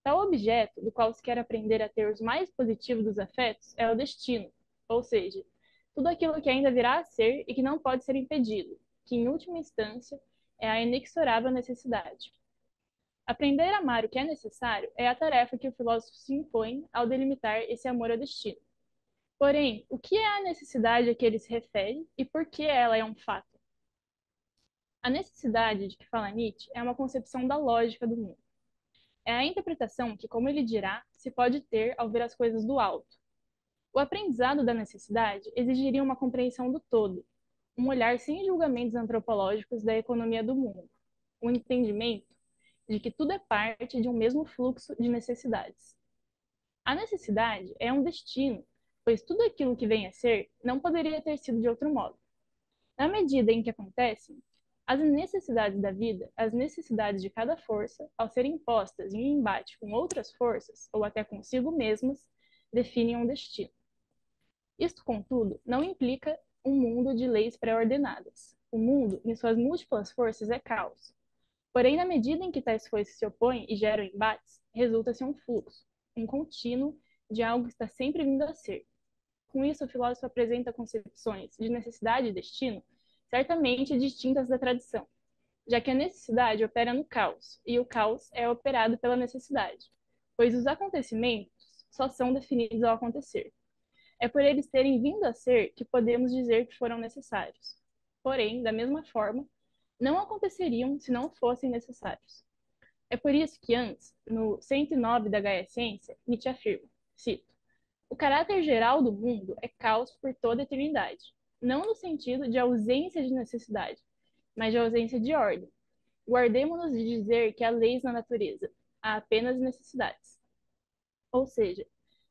Tal objeto, do qual se quer aprender a ter os mais positivos dos afetos, é o destino, ou seja, tudo aquilo que ainda virá a ser e que não pode ser impedido, que em última instância é a inexorável necessidade. Aprender a amar o que é necessário é a tarefa que o filósofo se impõe ao delimitar esse amor ao destino. Porém, o que é a necessidade a que ele se refere e por que ela é um fato? A necessidade de que fala Nietzsche é uma concepção da lógica do mundo. É a interpretação que, como ele dirá, se pode ter ao ver as coisas do alto. O aprendizado da necessidade exigiria uma compreensão do todo, um olhar sem julgamentos antropológicos da economia do mundo, um entendimento de que tudo é parte de um mesmo fluxo de necessidades. A necessidade é um destino, pois tudo aquilo que vem a ser não poderia ter sido de outro modo. Na medida em que acontecem, as necessidades da vida, as necessidades de cada força, ao serem postas em embate com outras forças, ou até consigo mesmas, definem um destino. Isto, contudo, não implica um mundo de leis pré-ordenadas. O mundo, em suas múltiplas forças, é caos. Porém, na medida em que tais forças se opõem e geram embates, resulta-se um fluxo, um contínuo de algo que está sempre vindo a ser. Com isso, o filósofo apresenta concepções de necessidade e destino certamente distintas da tradição, já que a necessidade opera no caos, e o caos é operado pela necessidade, pois os acontecimentos só são definidos ao acontecer. É por eles terem vindo a ser que podemos dizer que foram necessários. Porém, da mesma forma, não aconteceriam se não fossem necessários. É por isso que antes, no 109 da Gaia Ciência, Nietzsche afirma, cito, o caráter geral do mundo é caos por toda a eternidade, não no sentido de ausência de necessidade, mas de ausência de ordem. Guardemo-nos de dizer que há leis na natureza, há apenas necessidades. Ou seja,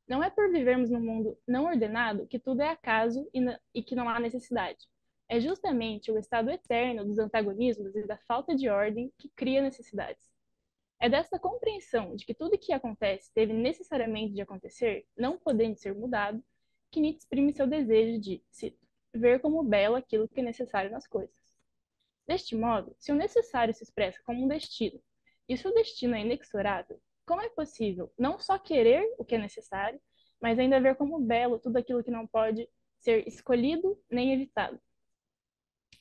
não é por vivermos num mundo não ordenado que tudo é acaso e que não há necessidade. É justamente o estado eterno dos antagonismos e da falta de ordem que cria necessidades. É desta compreensão de que tudo que acontece teve necessariamente de acontecer, não podendo ser mudado, que Nietzsche exprime seu desejo de, cito, ver como belo aquilo que é necessário nas coisas. Deste modo, se o necessário se expressa como um destino, e se o destino é inexorável, como é possível não só querer o que é necessário, mas ainda ver como belo tudo aquilo que não pode ser escolhido nem evitado?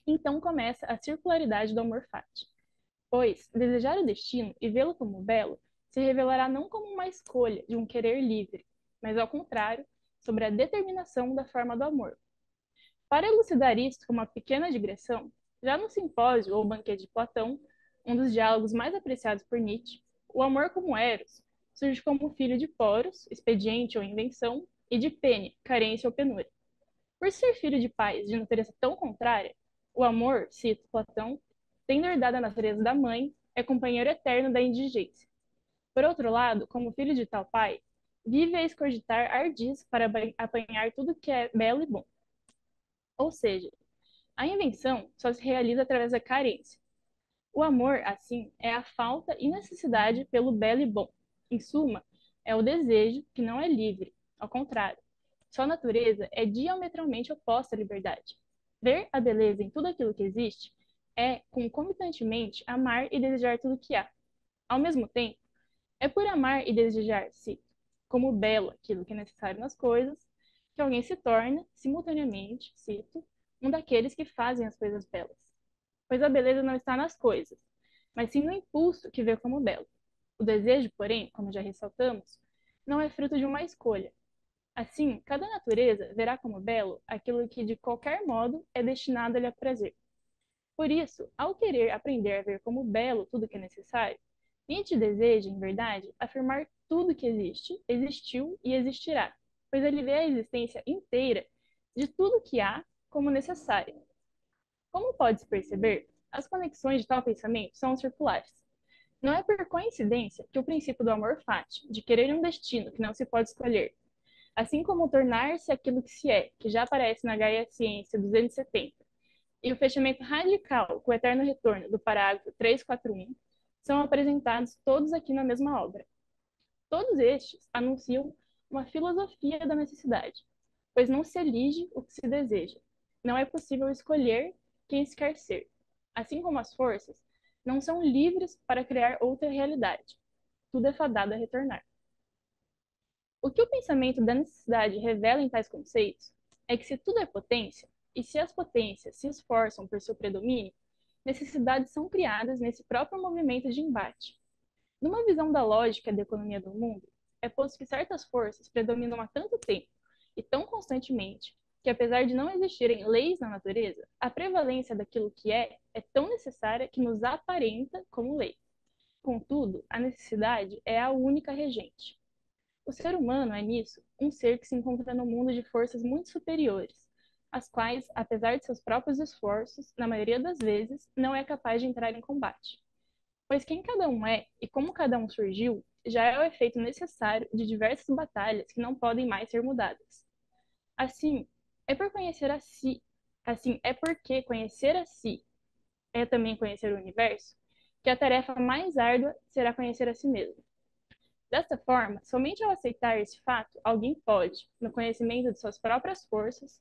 Então começa a circularidade do amor fati. Pois, desejar o destino e vê-lo como belo se revelará não como uma escolha de um querer livre, mas ao contrário, sobre a determinação da forma do amor. Para elucidar isto com uma pequena digressão, já no simpósio ou banquete de Platão, um dos diálogos mais apreciados por Nietzsche, o amor como Eros surge como filho de Poros, expediente ou invenção, e de pene, carência ou penúria. Por ser filho de pais de natureza tão contrária, o amor, cito Platão, tendo herdado a natureza da mãe, é companheiro eterno da indigência. Por outro lado, como filho de tal pai, vive a escogitar ardis para apanhar tudo que é belo e bom. Ou seja, a invenção só se realiza através da carência. O amor, assim, é a falta e necessidade pelo belo e bom. Em suma, é o desejo que não é livre. Ao contrário, sua natureza é diametralmente oposta à liberdade. Ver a beleza em tudo aquilo que existe é, concomitantemente, amar e desejar tudo que há. Ao mesmo tempo, é por amar e desejar-se como belo aquilo que é necessário nas coisas, que alguém se torna, simultaneamente, cito, um daqueles que fazem as coisas belas. Pois a beleza não está nas coisas, mas sim no impulso que vê como belo. O desejo, porém, como já ressaltamos, não é fruto de uma escolha. Assim, cada natureza verá como belo aquilo que, de qualquer modo, é destinado a lhe prazer. Por isso, ao querer aprender a ver como belo tudo que é necessário, Nietzsche deseja, em verdade, afirmar tudo que existe, existiu e existirá, pois ele vê a existência inteira de tudo que há como necessário. Como pode-se perceber, as conexões de tal pensamento são circulares. Não é por coincidência que o princípio do amor fati, de querer um destino que não se pode escolher, assim como tornar-se aquilo que se é, que já aparece na Gaia Ciência 270, e o fechamento radical com o eterno retorno do parágrafo 341, são apresentados todos aqui na mesma obra. Todos estes anunciam uma filosofia da necessidade, pois não se elige o que se deseja. Não é possível escolher quem se quer ser. Assim como as forças, não são livres para criar outra realidade. Tudo é fadado a retornar. O que o pensamento da necessidade revela em tais conceitos é que se tudo é potência, e se as potências se esforçam por seu predomínio, necessidades são criadas nesse próprio movimento de embate. Numa visão da lógica da economia do mundo, é posto que certas forças predominam há tanto tempo e tão constantemente que, apesar de não existirem leis na natureza, a prevalência daquilo que é tão necessária que nos aparenta como lei. Contudo, a necessidade é a única regente. O ser humano é, nisso, um ser que se encontra no mundo de forças muito superiores, as quais, apesar de seus próprios esforços, na maioria das vezes, não é capaz de entrar em combate. Pois quem cada um é e como cada um surgiu, já é o efeito necessário de diversas batalhas que não podem mais ser mudadas. Assim, é por conhecer a si, assim, é porque conhecer a si é também conhecer o universo, que a tarefa mais árdua será conhecer a si mesmo. Desta forma, somente ao aceitar esse fato, alguém pode, no conhecimento de suas próprias forças,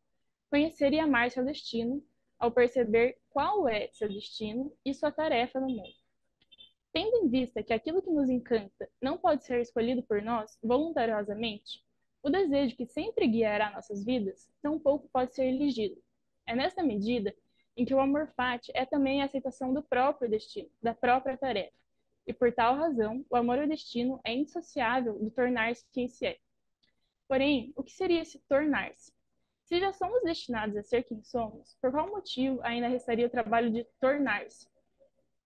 conhecer e amar seu destino, ao perceber qual é seu destino e sua tarefa no mundo. Tendo em vista que aquilo que nos encanta não pode ser escolhido por nós voluntariosamente, o desejo que sempre guiará nossas vidas tampouco pode ser eligido. É nesta medida em que o amor fati é também a aceitação do próprio destino, da própria tarefa. E por tal razão, o amor ao destino é indissociável do tornar-se quem se é. Porém, o que seria esse tornar-se? Se já somos destinados a ser quem somos, por qual motivo ainda restaria o trabalho de tornar-se?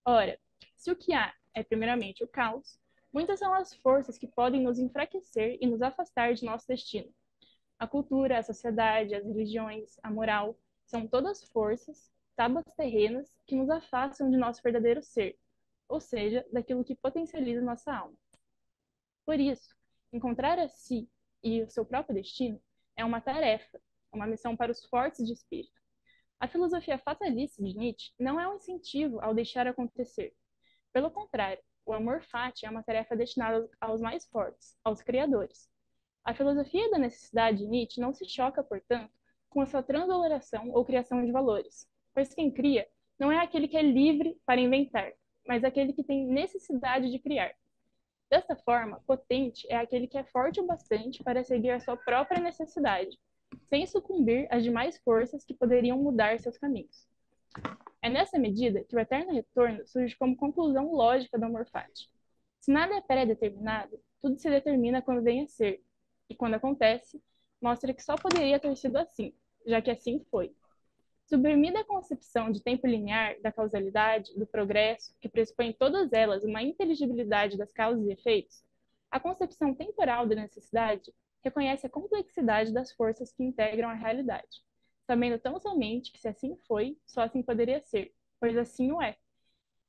Ora, se o que há é primeiramente o caos, muitas são as forças que podem nos enfraquecer e nos afastar de nosso destino. A cultura, a sociedade, as religiões, a moral, são todas forças, tábuas terrenas que nos afastam de nosso verdadeiro ser, ou seja, daquilo que potencializa nossa alma. Por isso, encontrar a si e o seu próprio destino é uma tarefa, uma missão para os fortes de espírito. A filosofia fatalista de Nietzsche não é um incentivo ao deixar acontecer. Pelo contrário, o amor fati é uma tarefa destinada aos mais fortes, aos criadores. A filosofia da necessidade de Nietzsche não se choca, portanto, com a sua transvaloração ou criação de valores, pois quem cria não é aquele que é livre para inventar, mas aquele que tem necessidade de criar. Desta forma, potente é aquele que é forte o bastante para seguir a sua própria necessidade, sem sucumbir às demais forças que poderiam mudar seus caminhos. É nessa medida que o eterno retorno surge como conclusão lógica do amor fati. Se nada é pré-determinado, tudo se determina quando vem a ser, e quando acontece, mostra que só poderia ter sido assim, já que assim foi. Sublimida a concepção de tempo linear, da causalidade, do progresso, que pressupõe todas elas uma inteligibilidade das causas e efeitos, a concepção temporal da necessidade reconhece a complexidade das forças que integram a realidade, sabendo tão somente que se assim foi, só assim poderia ser, pois assim o é.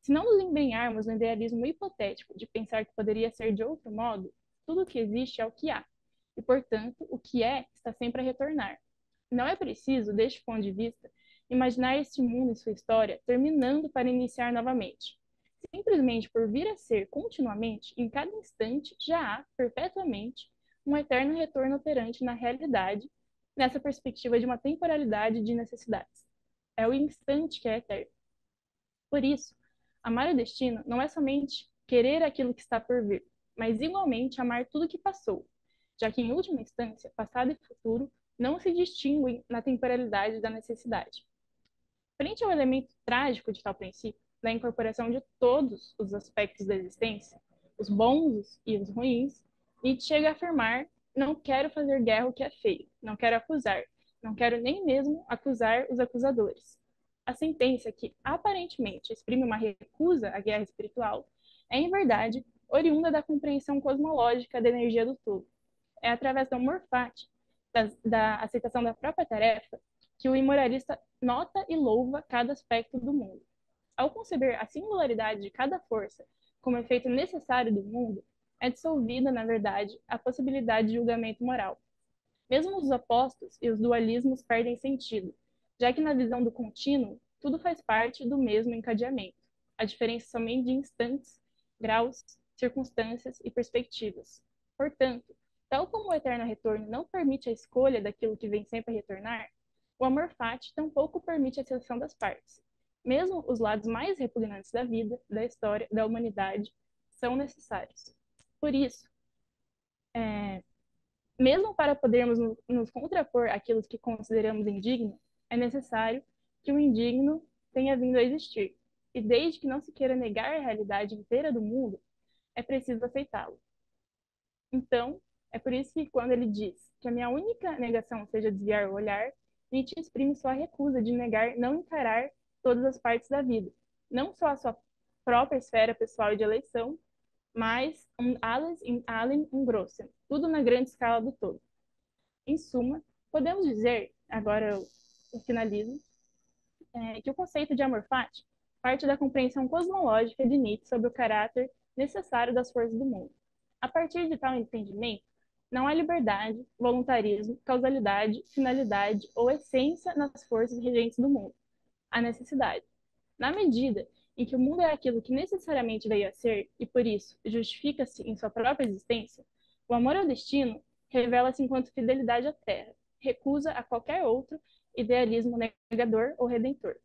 Se não nos embrenharmos no idealismo hipotético de pensar que poderia ser de outro modo, tudo o que existe é o que há, e, portanto, o que é está sempre a retornar. Não é preciso, deste ponto de vista, imaginar este mundo e sua história terminando para iniciar novamente. Simplesmente por vir a ser continuamente, em cada instante, já há, perpetuamente, um eterno retorno operante na realidade, nessa perspectiva de uma temporalidade de necessidades. É o instante que é eterno. Por isso, amar o destino não é somente querer aquilo que está por vir, mas igualmente amar tudo que passou, já que, em última instância, passado e futuro não se distinguem na temporalidade da necessidade. Frente ao elemento trágico de tal princípio, da incorporação de todos os aspectos da existência, os bons e os ruins, Nietzsche chega a afirmar: não quero fazer guerra o que é feio, não quero acusar, não quero nem mesmo acusar os acusadores. A sentença que aparentemente exprime uma recusa à guerra espiritual é, em verdade, oriunda da compreensão cosmológica da energia do todo. É através do amor fati, da aceitação da própria tarefa, que o imoralista nota e louva cada aspecto do mundo. Ao conceber a singularidade de cada força como efeito necessário do mundo, é dissolvida, na verdade, a possibilidade de julgamento moral. Mesmo os opostos e os dualismos perdem sentido, já que na visão do contínuo, tudo faz parte do mesmo encadeamento. A diferença somente de instantes, graus, circunstâncias e perspectivas. Portanto, tal como o eterno retorno não permite a escolha daquilo que vem sempre a retornar, o amor fati tampouco permite a seleção das partes. Mesmo os lados mais repugnantes da vida, da história, da humanidade, são necessários. Por isso, mesmo para podermos nos contrapor àquilo que consideramos indigno, é necessário que o indigno tenha vindo a existir. E desde que não se queira negar a realidade inteira do mundo, é preciso aceitá-lo. Então, é por isso que quando ele diz que a minha única negação seja desviar o olhar, Nietzsche exprime sua recusa de negar não encarar todas as partes da vida, não só a sua própria esfera pessoal e de eleição, mas alles in allem im Großen, tudo na grande escala do todo. Em suma, podemos dizer, agora eu finalizo, que o conceito de amor fati parte da compreensão cosmológica de Nietzsche sobre o caráter necessário das forças do mundo. A partir de tal entendimento, não há liberdade, voluntarismo, causalidade, finalidade ou essência nas forças regentes do mundo. Há necessidade. Na medida em que o mundo é aquilo que necessariamente veio a ser e, por isso, justifica-se em sua própria existência, o amor ao destino revela-se enquanto fidelidade à terra, recusa a qualquer outro idealismo negador ou redentor.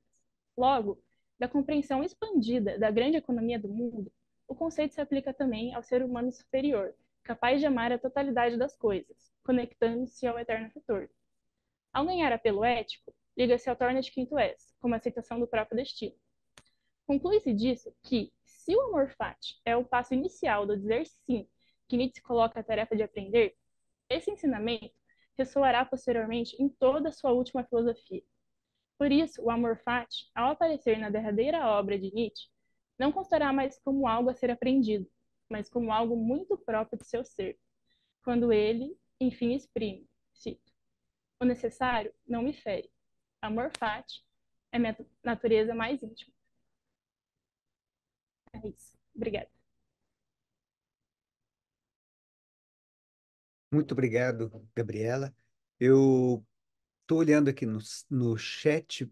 Logo, da compreensão expandida da grande economia do mundo, o conceito se aplica também ao ser humano superior, capaz de amar a totalidade das coisas, conectando-se ao eterno retorno. Ao ganhar apelo ético, liga-se ao torna de quinto és, como aceitação do próprio destino. Conclui-se disso que, se o amor fati é o passo inicial do dizer sim que Nietzsche coloca a tarefa de aprender, esse ensinamento ressoará posteriormente em toda a sua última filosofia. Por isso, o amor fati, ao aparecer na derradeira obra de Nietzsche, não constará mais como algo a ser aprendido, mas como algo muito próprio de seu ser, quando ele, enfim, exprime, cito, o necessário não me fere. Amor fati é minha natureza mais íntima. É isso. Obrigada. Muito obrigado, Gabriela. Eu estou olhando aqui no chat.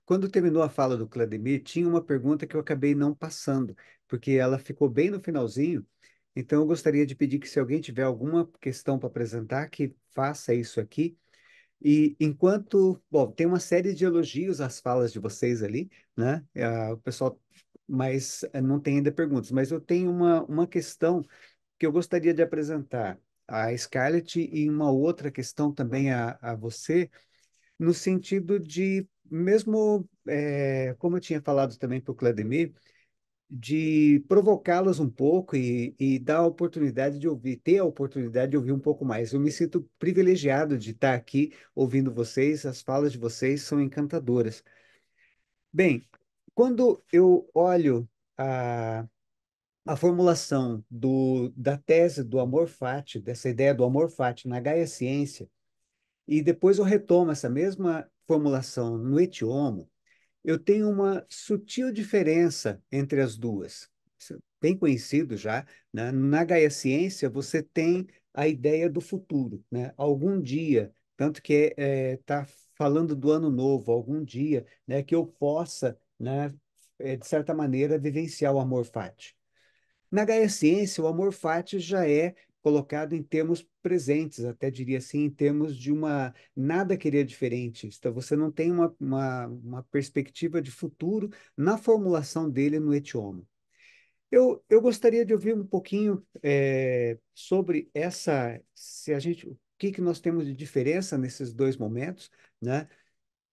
Quando terminou a fala do Clademir, tinha uma pergunta que eu acabei não passando, porque ela ficou bem no finalzinho. Então, eu gostaria de pedir que, se alguém tiver alguma questão para apresentar, que faça isso aqui. E enquanto, bom, tem uma série de elogios às falas de vocês ali, né? O pessoal, mas não tem ainda perguntas. Mas eu tenho uma questão que eu gostaria de apresentar à Scarlett e uma outra questão também a você, no sentido de, mesmo, como eu tinha falado também para o Clademir, de provocá-las um pouco e dar a oportunidade de ouvir, ter a oportunidade de ouvir um pouco mais. Eu me sinto privilegiado de estar aqui ouvindo vocês, as falas de vocês são encantadoras. Bem, quando eu olho a formulação da tese do amor fati, dessa ideia do amor fati na Gaia Ciência, e depois eu retomo essa mesma formulação no Etiomo, eu tenho uma sutil diferença entre as duas. Isso é bem conhecido já, né? Na Gaia Ciência, você tem a ideia do futuro, né? Algum dia, tanto que está falando do ano novo, algum dia, né, que eu possa, né, de certa maneira, vivenciar o amor fati. Na Gaia Ciência, o amor fati já é colocado em termos presentes, até diria assim, em termos de uma nada querer diferente. Então, você não tem uma perspectiva de futuro na formulação dele no Etiomo. Eu gostaria de ouvir um pouquinho sobre se a gente, o que que nós temos de diferença nesses dois momentos, né?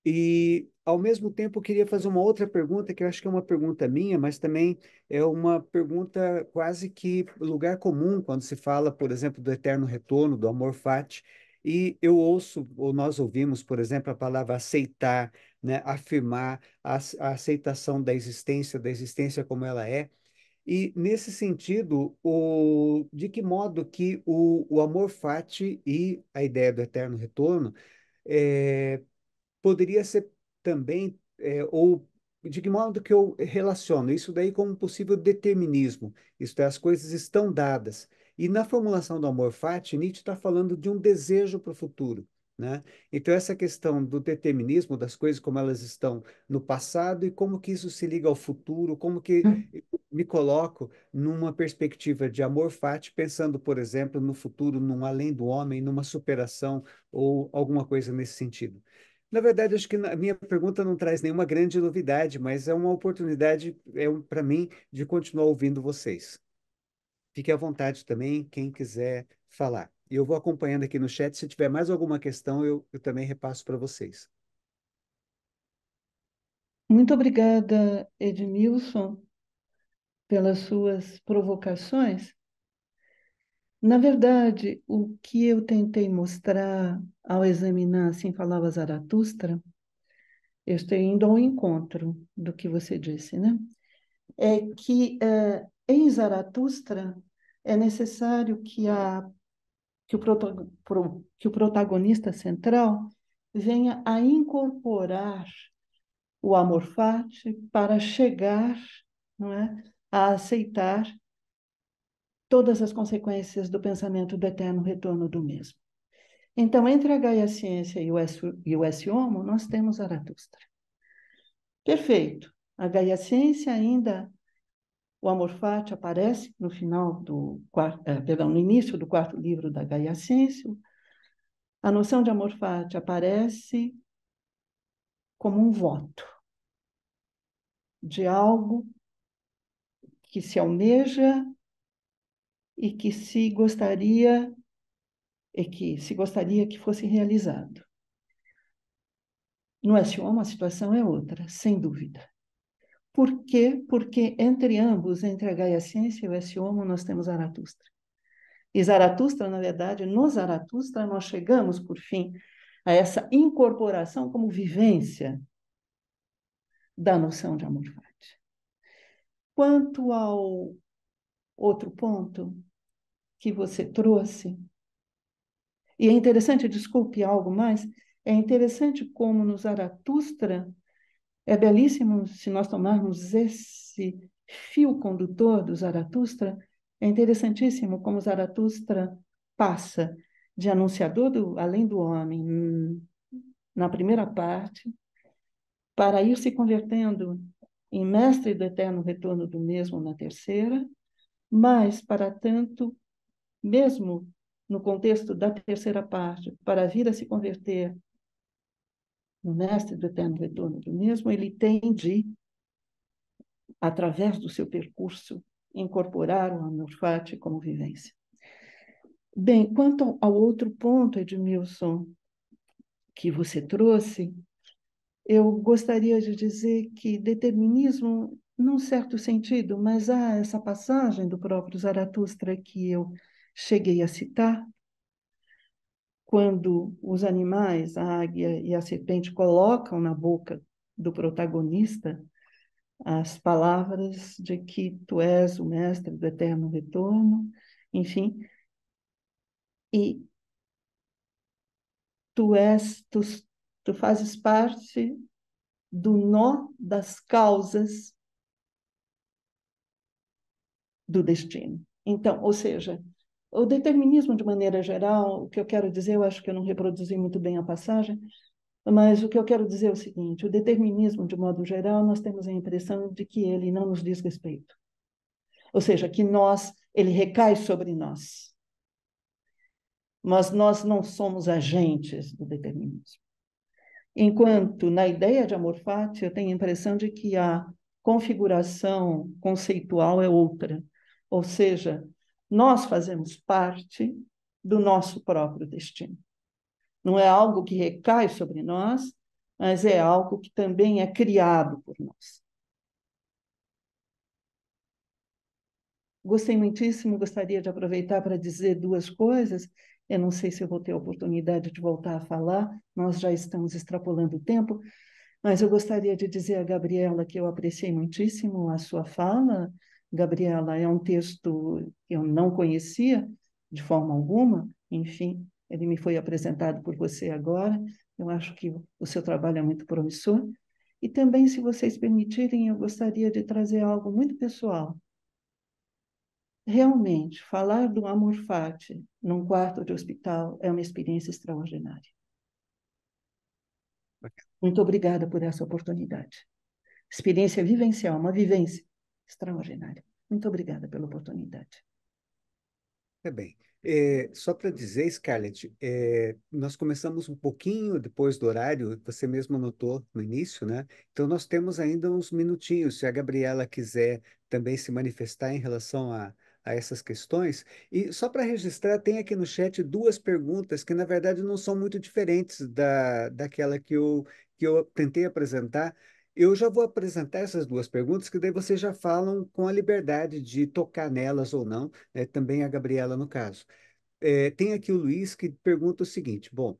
E, ao mesmo tempo, eu queria fazer uma outra pergunta, que eu acho que é uma pergunta minha, mas também é uma pergunta quase que lugar comum quando se fala, por exemplo, do eterno retorno, do amor fati. E eu ouço, ou nós ouvimos, por exemplo, a palavra aceitar, né? Afirmar a aceitação da existência como ela é. E, nesse sentido, de que modo que o amor fati e a ideia do eterno retorno eh, poderia ser também, ou de que modo que eu relaciono isso daí com um possível determinismo, isto é, as coisas estão dadas. E na formulação do amor fati, Nietzsche está falando de um desejo para o futuro, né? Então, essa questão do determinismo, das coisas como elas estão no passado e como que isso se liga ao futuro, como que me coloco numa perspectiva de amor fati, pensando, por exemplo, no futuro, num além do homem, numa superação ou alguma coisa nesse sentido. Na verdade, acho que a minha pergunta não traz nenhuma grande novidade, mas é uma oportunidade para mim de continuar ouvindo vocês. Fique à vontade também, quem quiser falar. E eu vou acompanhando aqui no chat. Se tiver mais alguma questão, eu também repasso para vocês. Muito obrigada, Edmilson, pelas suas provocações. Na verdade, o que eu tentei mostrar ao examinar Assim Falava Zaratustra, eu estou indo ao encontro do que você disse, né? É que em Zaratustra é necessário que o protagonista central venha a incorporar o amor fati para chegar, não é, a aceitar todas as consequências do pensamento do eterno retorno do mesmo. Então, entre a Gaia Ciência e o S. Homo, nós temos Zaratustra. Perfeito. A Gaia Ciência ainda, o amor fati aparece no final no início do quarto livro da Gaia Ciência. A noção de amor fati aparece como um voto de algo que se almeja e que se gostaria que fosse realizado. No S1, a situação é outra, sem dúvida. Por quê? Porque entre ambos, entre a Gaia Ciência e o S-Homo, nós temos Zaratustra. E Zaratustra, na verdade, no Zaratustra, nós chegamos, por fim, a essa incorporação como vivência da noção de amor fati. Quanto ao outro ponto que você trouxe, e é interessante, desculpe algo mais, é interessante como no Zaratustra é belíssimo se nós tomarmos esse fio condutor do Zaratustra, é interessantíssimo como Zaratustra passa de anunciador do além do homem na primeira parte, para ir se convertendo em mestre do eterno retorno do mesmo na terceira, mas, para tanto, mesmo no contexto da terceira parte, para vir a se converter no mestre do eterno retorno do mesmo, ele tem de, através do seu percurso, incorporar o amor fati como vivência. Bem, quanto ao outro ponto, Edmilson, que você trouxe, eu gostaria de dizer que determinismo, num certo sentido, mas há essa passagem do próprio Zaratustra que eu cheguei a citar, quando os animais, a águia e a serpente, colocam na boca do protagonista as palavras de que tu és o mestre do eterno retorno, enfim, e tu fazes parte do nó das causas do destino. Então, ou seja, o determinismo, de maneira geral, o que eu quero dizer, eu acho que eu não reproduzi muito bem a passagem, mas o que eu quero dizer é o seguinte: o determinismo, de modo geral, nós temos a impressão de que ele não nos diz respeito. Ou seja, que ele recai sobre nós. Mas nós não somos agentes do determinismo. Enquanto, na ideia de amor fati, eu tenho a impressão de que a configuração conceitual é outra. Ou seja, nós fazemos parte do nosso próprio destino. Não é algo que recai sobre nós, mas é algo que também é criado por nós. Gostei muitíssimo, gostaria de aproveitar para dizer duas coisas. Eu não sei se eu vou ter a oportunidade de voltar a falar, nós já estamos extrapolando o tempo, mas eu gostaria de dizer a Gabriela que eu apreciei muitíssimo a sua fala. Gabriela, é um texto que eu não conhecia de forma alguma, enfim, ele me foi apresentado por você agora. Eu acho que o seu trabalho é muito promissor. E também, se vocês permitirem, eu gostaria de trazer algo muito pessoal. Realmente, falar do amor fati num quarto de hospital é uma experiência extraordinária. Muito obrigada por essa oportunidade. Experiência vivencial, uma vivência extraordinária. Muito obrigada pela oportunidade. É bem. Só para dizer, Scarlett, nós começamos um pouquinho depois do horário, você mesmo anotou no início, né? Então nós temos ainda uns minutinhos, se a Gabriela quiser também se manifestar em relação a essas questões. E só para registrar, tem aqui no chat duas perguntas que, na verdade, não são muito diferentes daquela que eu tentei apresentar. Eu já vou apresentar essas duas perguntas, que daí vocês já falam com a liberdade de tocar nelas ou não, né? Também a Gabriela, no caso. Tem aqui o Luiz que pergunta o seguinte: bom,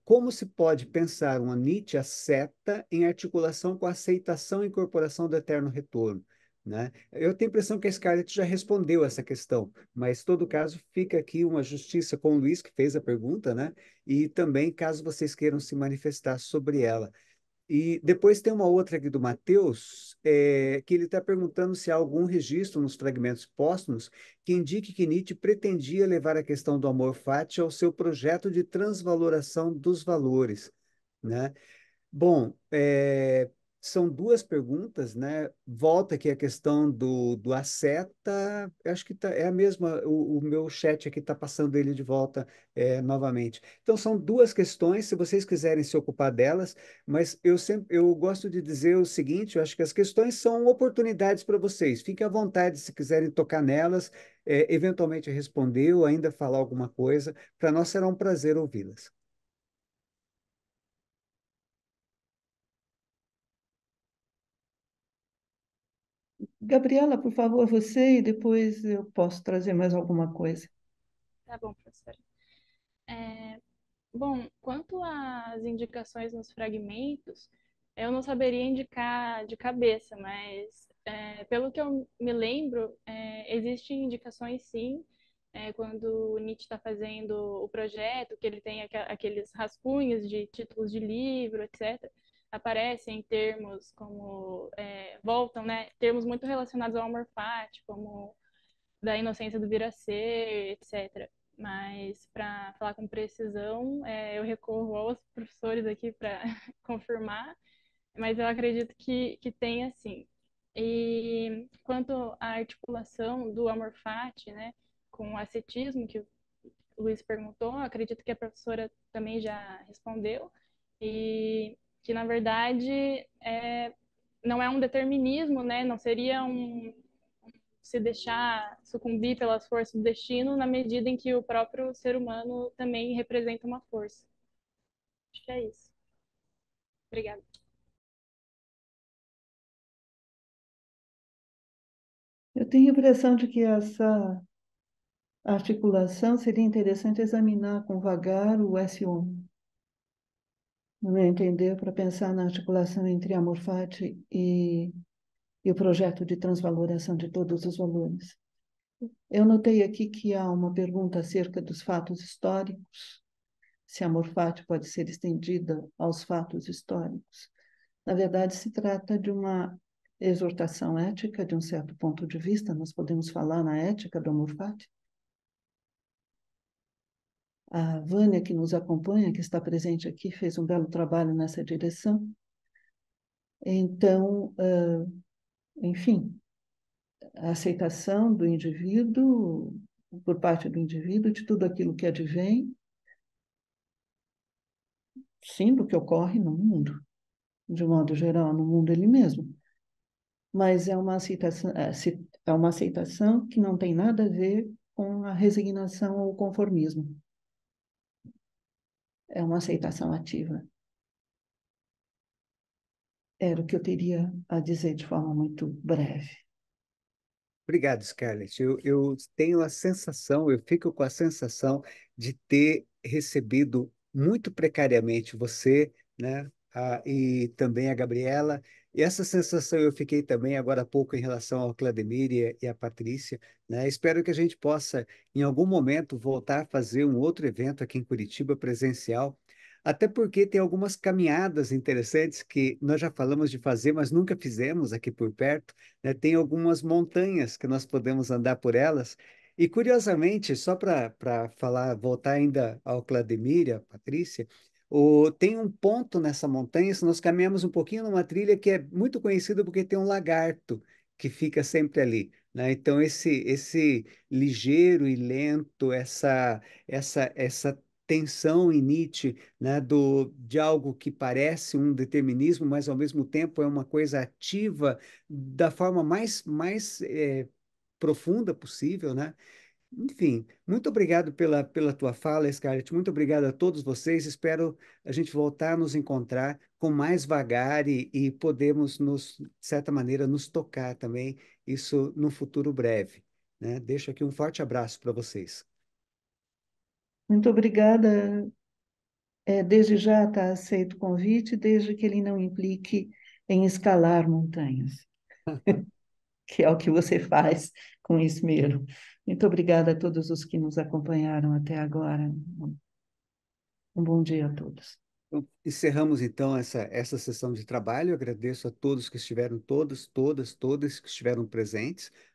como se pode pensar uma Nietzsche asceta em articulação com a aceitação e incorporação do eterno retorno? Né? Eu tenho a impressão que a Scarlett já respondeu essa questão, mas, em todo caso, fica aqui uma justiça com o Luiz, que fez a pergunta, né? E também, caso vocês queiram se manifestar sobre ela. E depois tem uma outra aqui do Mateus, que ele está perguntando se há algum registro nos fragmentos póstumos que indique que Nietzsche pretendia levar a questão do amor fati ao seu projeto de transvaloração dos valores, né? Bom, são duas perguntas, né? Volta aqui a questão do asceta, eu acho que é a mesma, o meu chat aqui está passando ele de volta novamente. Então, são duas questões, se vocês quiserem se ocupar delas, mas eu gosto de dizer o seguinte: eu acho que as questões são oportunidades para vocês. Fiquem à vontade se quiserem tocar nelas, eventualmente responder ou ainda falar alguma coisa. Para nós será um prazer ouvi-las. Gabriela, por favor, você, e depois eu posso trazer mais alguma coisa. Tá bom, professora. Bom, quanto às indicações nos fragmentos, eu não saberia indicar de cabeça, mas pelo que eu me lembro, existem indicações sim, quando o Nietzsche está fazendo o projeto, que ele tem aqueles rascunhos de títulos de livro, etc. Aparecem termos como, voltam, né, termos muito relacionados ao amor fati, como da inocência do vir a ser, etc. Mas para falar com precisão, eu recorro aos professores aqui para confirmar, mas eu acredito que tem sim. E quanto à articulação do amor fati, né, com o ascetismo, que o Luiz perguntou, acredito que a professora também já respondeu, e que, na verdade, não é um determinismo, né, não seria se deixar sucumbir pelas forças do destino na medida em que o próprio ser humano também representa uma força. Acho que é isso. Obrigada. Eu tenho a impressão de que essa articulação seria interessante examinar com vagar o S1, no meu entender, para pensar na articulação entre amor fati e e o projeto de transvaloração de todos os valores. Eu notei aqui que há uma pergunta acerca dos fatos históricos, se a amor fati pode ser estendida aos fatos históricos. Na verdade, se trata de uma exortação ética, de um certo ponto de vista, nós podemos falar na ética do amor fati. A Vânia, que nos acompanha, que está presente aqui, fez um belo trabalho nessa direção. Então, enfim, a aceitação do indivíduo, por parte do indivíduo, de tudo aquilo que advém, sim, do que ocorre no mundo, de modo geral, no mundo ele mesmo. Mas é uma aceitação que não tem nada a ver com a resignação ou conformismo. É uma aceitação ativa. Era o que eu teria a dizer de forma muito breve. Obrigado, Scarlett. Eu tenho a sensação, eu fico com a sensação de ter recebido muito precariamente você, né, e também a Gabriela. E essa sensação eu fiquei também agora há pouco em relação ao Clademir e a Patrícia, né? Espero que a gente possa, em algum momento, voltar a fazer um outro evento aqui em Curitiba, presencial. Até porque tem algumas caminhadas interessantes que nós já falamos de fazer, mas nunca fizemos aqui por perto, né? Tem algumas montanhas que nós podemos andar por elas. E curiosamente, só para falar, voltar ainda ao Clademir, e à Patrícia, tem um ponto nessa montanha, se nós caminhamos um pouquinho numa trilha que é muito conhecida porque tem um lagarto que fica sempre ali, né? Então esse ligeiro e lento, essa tensão em Nietzsche, né, de algo que parece um determinismo, mas ao mesmo tempo é uma coisa ativa da forma mais profunda possível, né? Enfim, muito obrigado pela tua fala, Scarlett. Muito obrigado a todos vocês. Espero a gente voltar a nos encontrar com mais vagar e podemos, de certa maneira, nos tocar também, isso no futuro breve, né? Deixo aqui um forte abraço para vocês. Muito obrigada. Desde já está aceito o convite, desde que ele não implique em escalar montanhas, que é o que você faz com esmero. Muito obrigada a todos os que nos acompanharam até agora. Um bom dia a todos. Então, encerramos então essa sessão de trabalho. Eu agradeço a todos que estiveram, todas que estiveram presentes,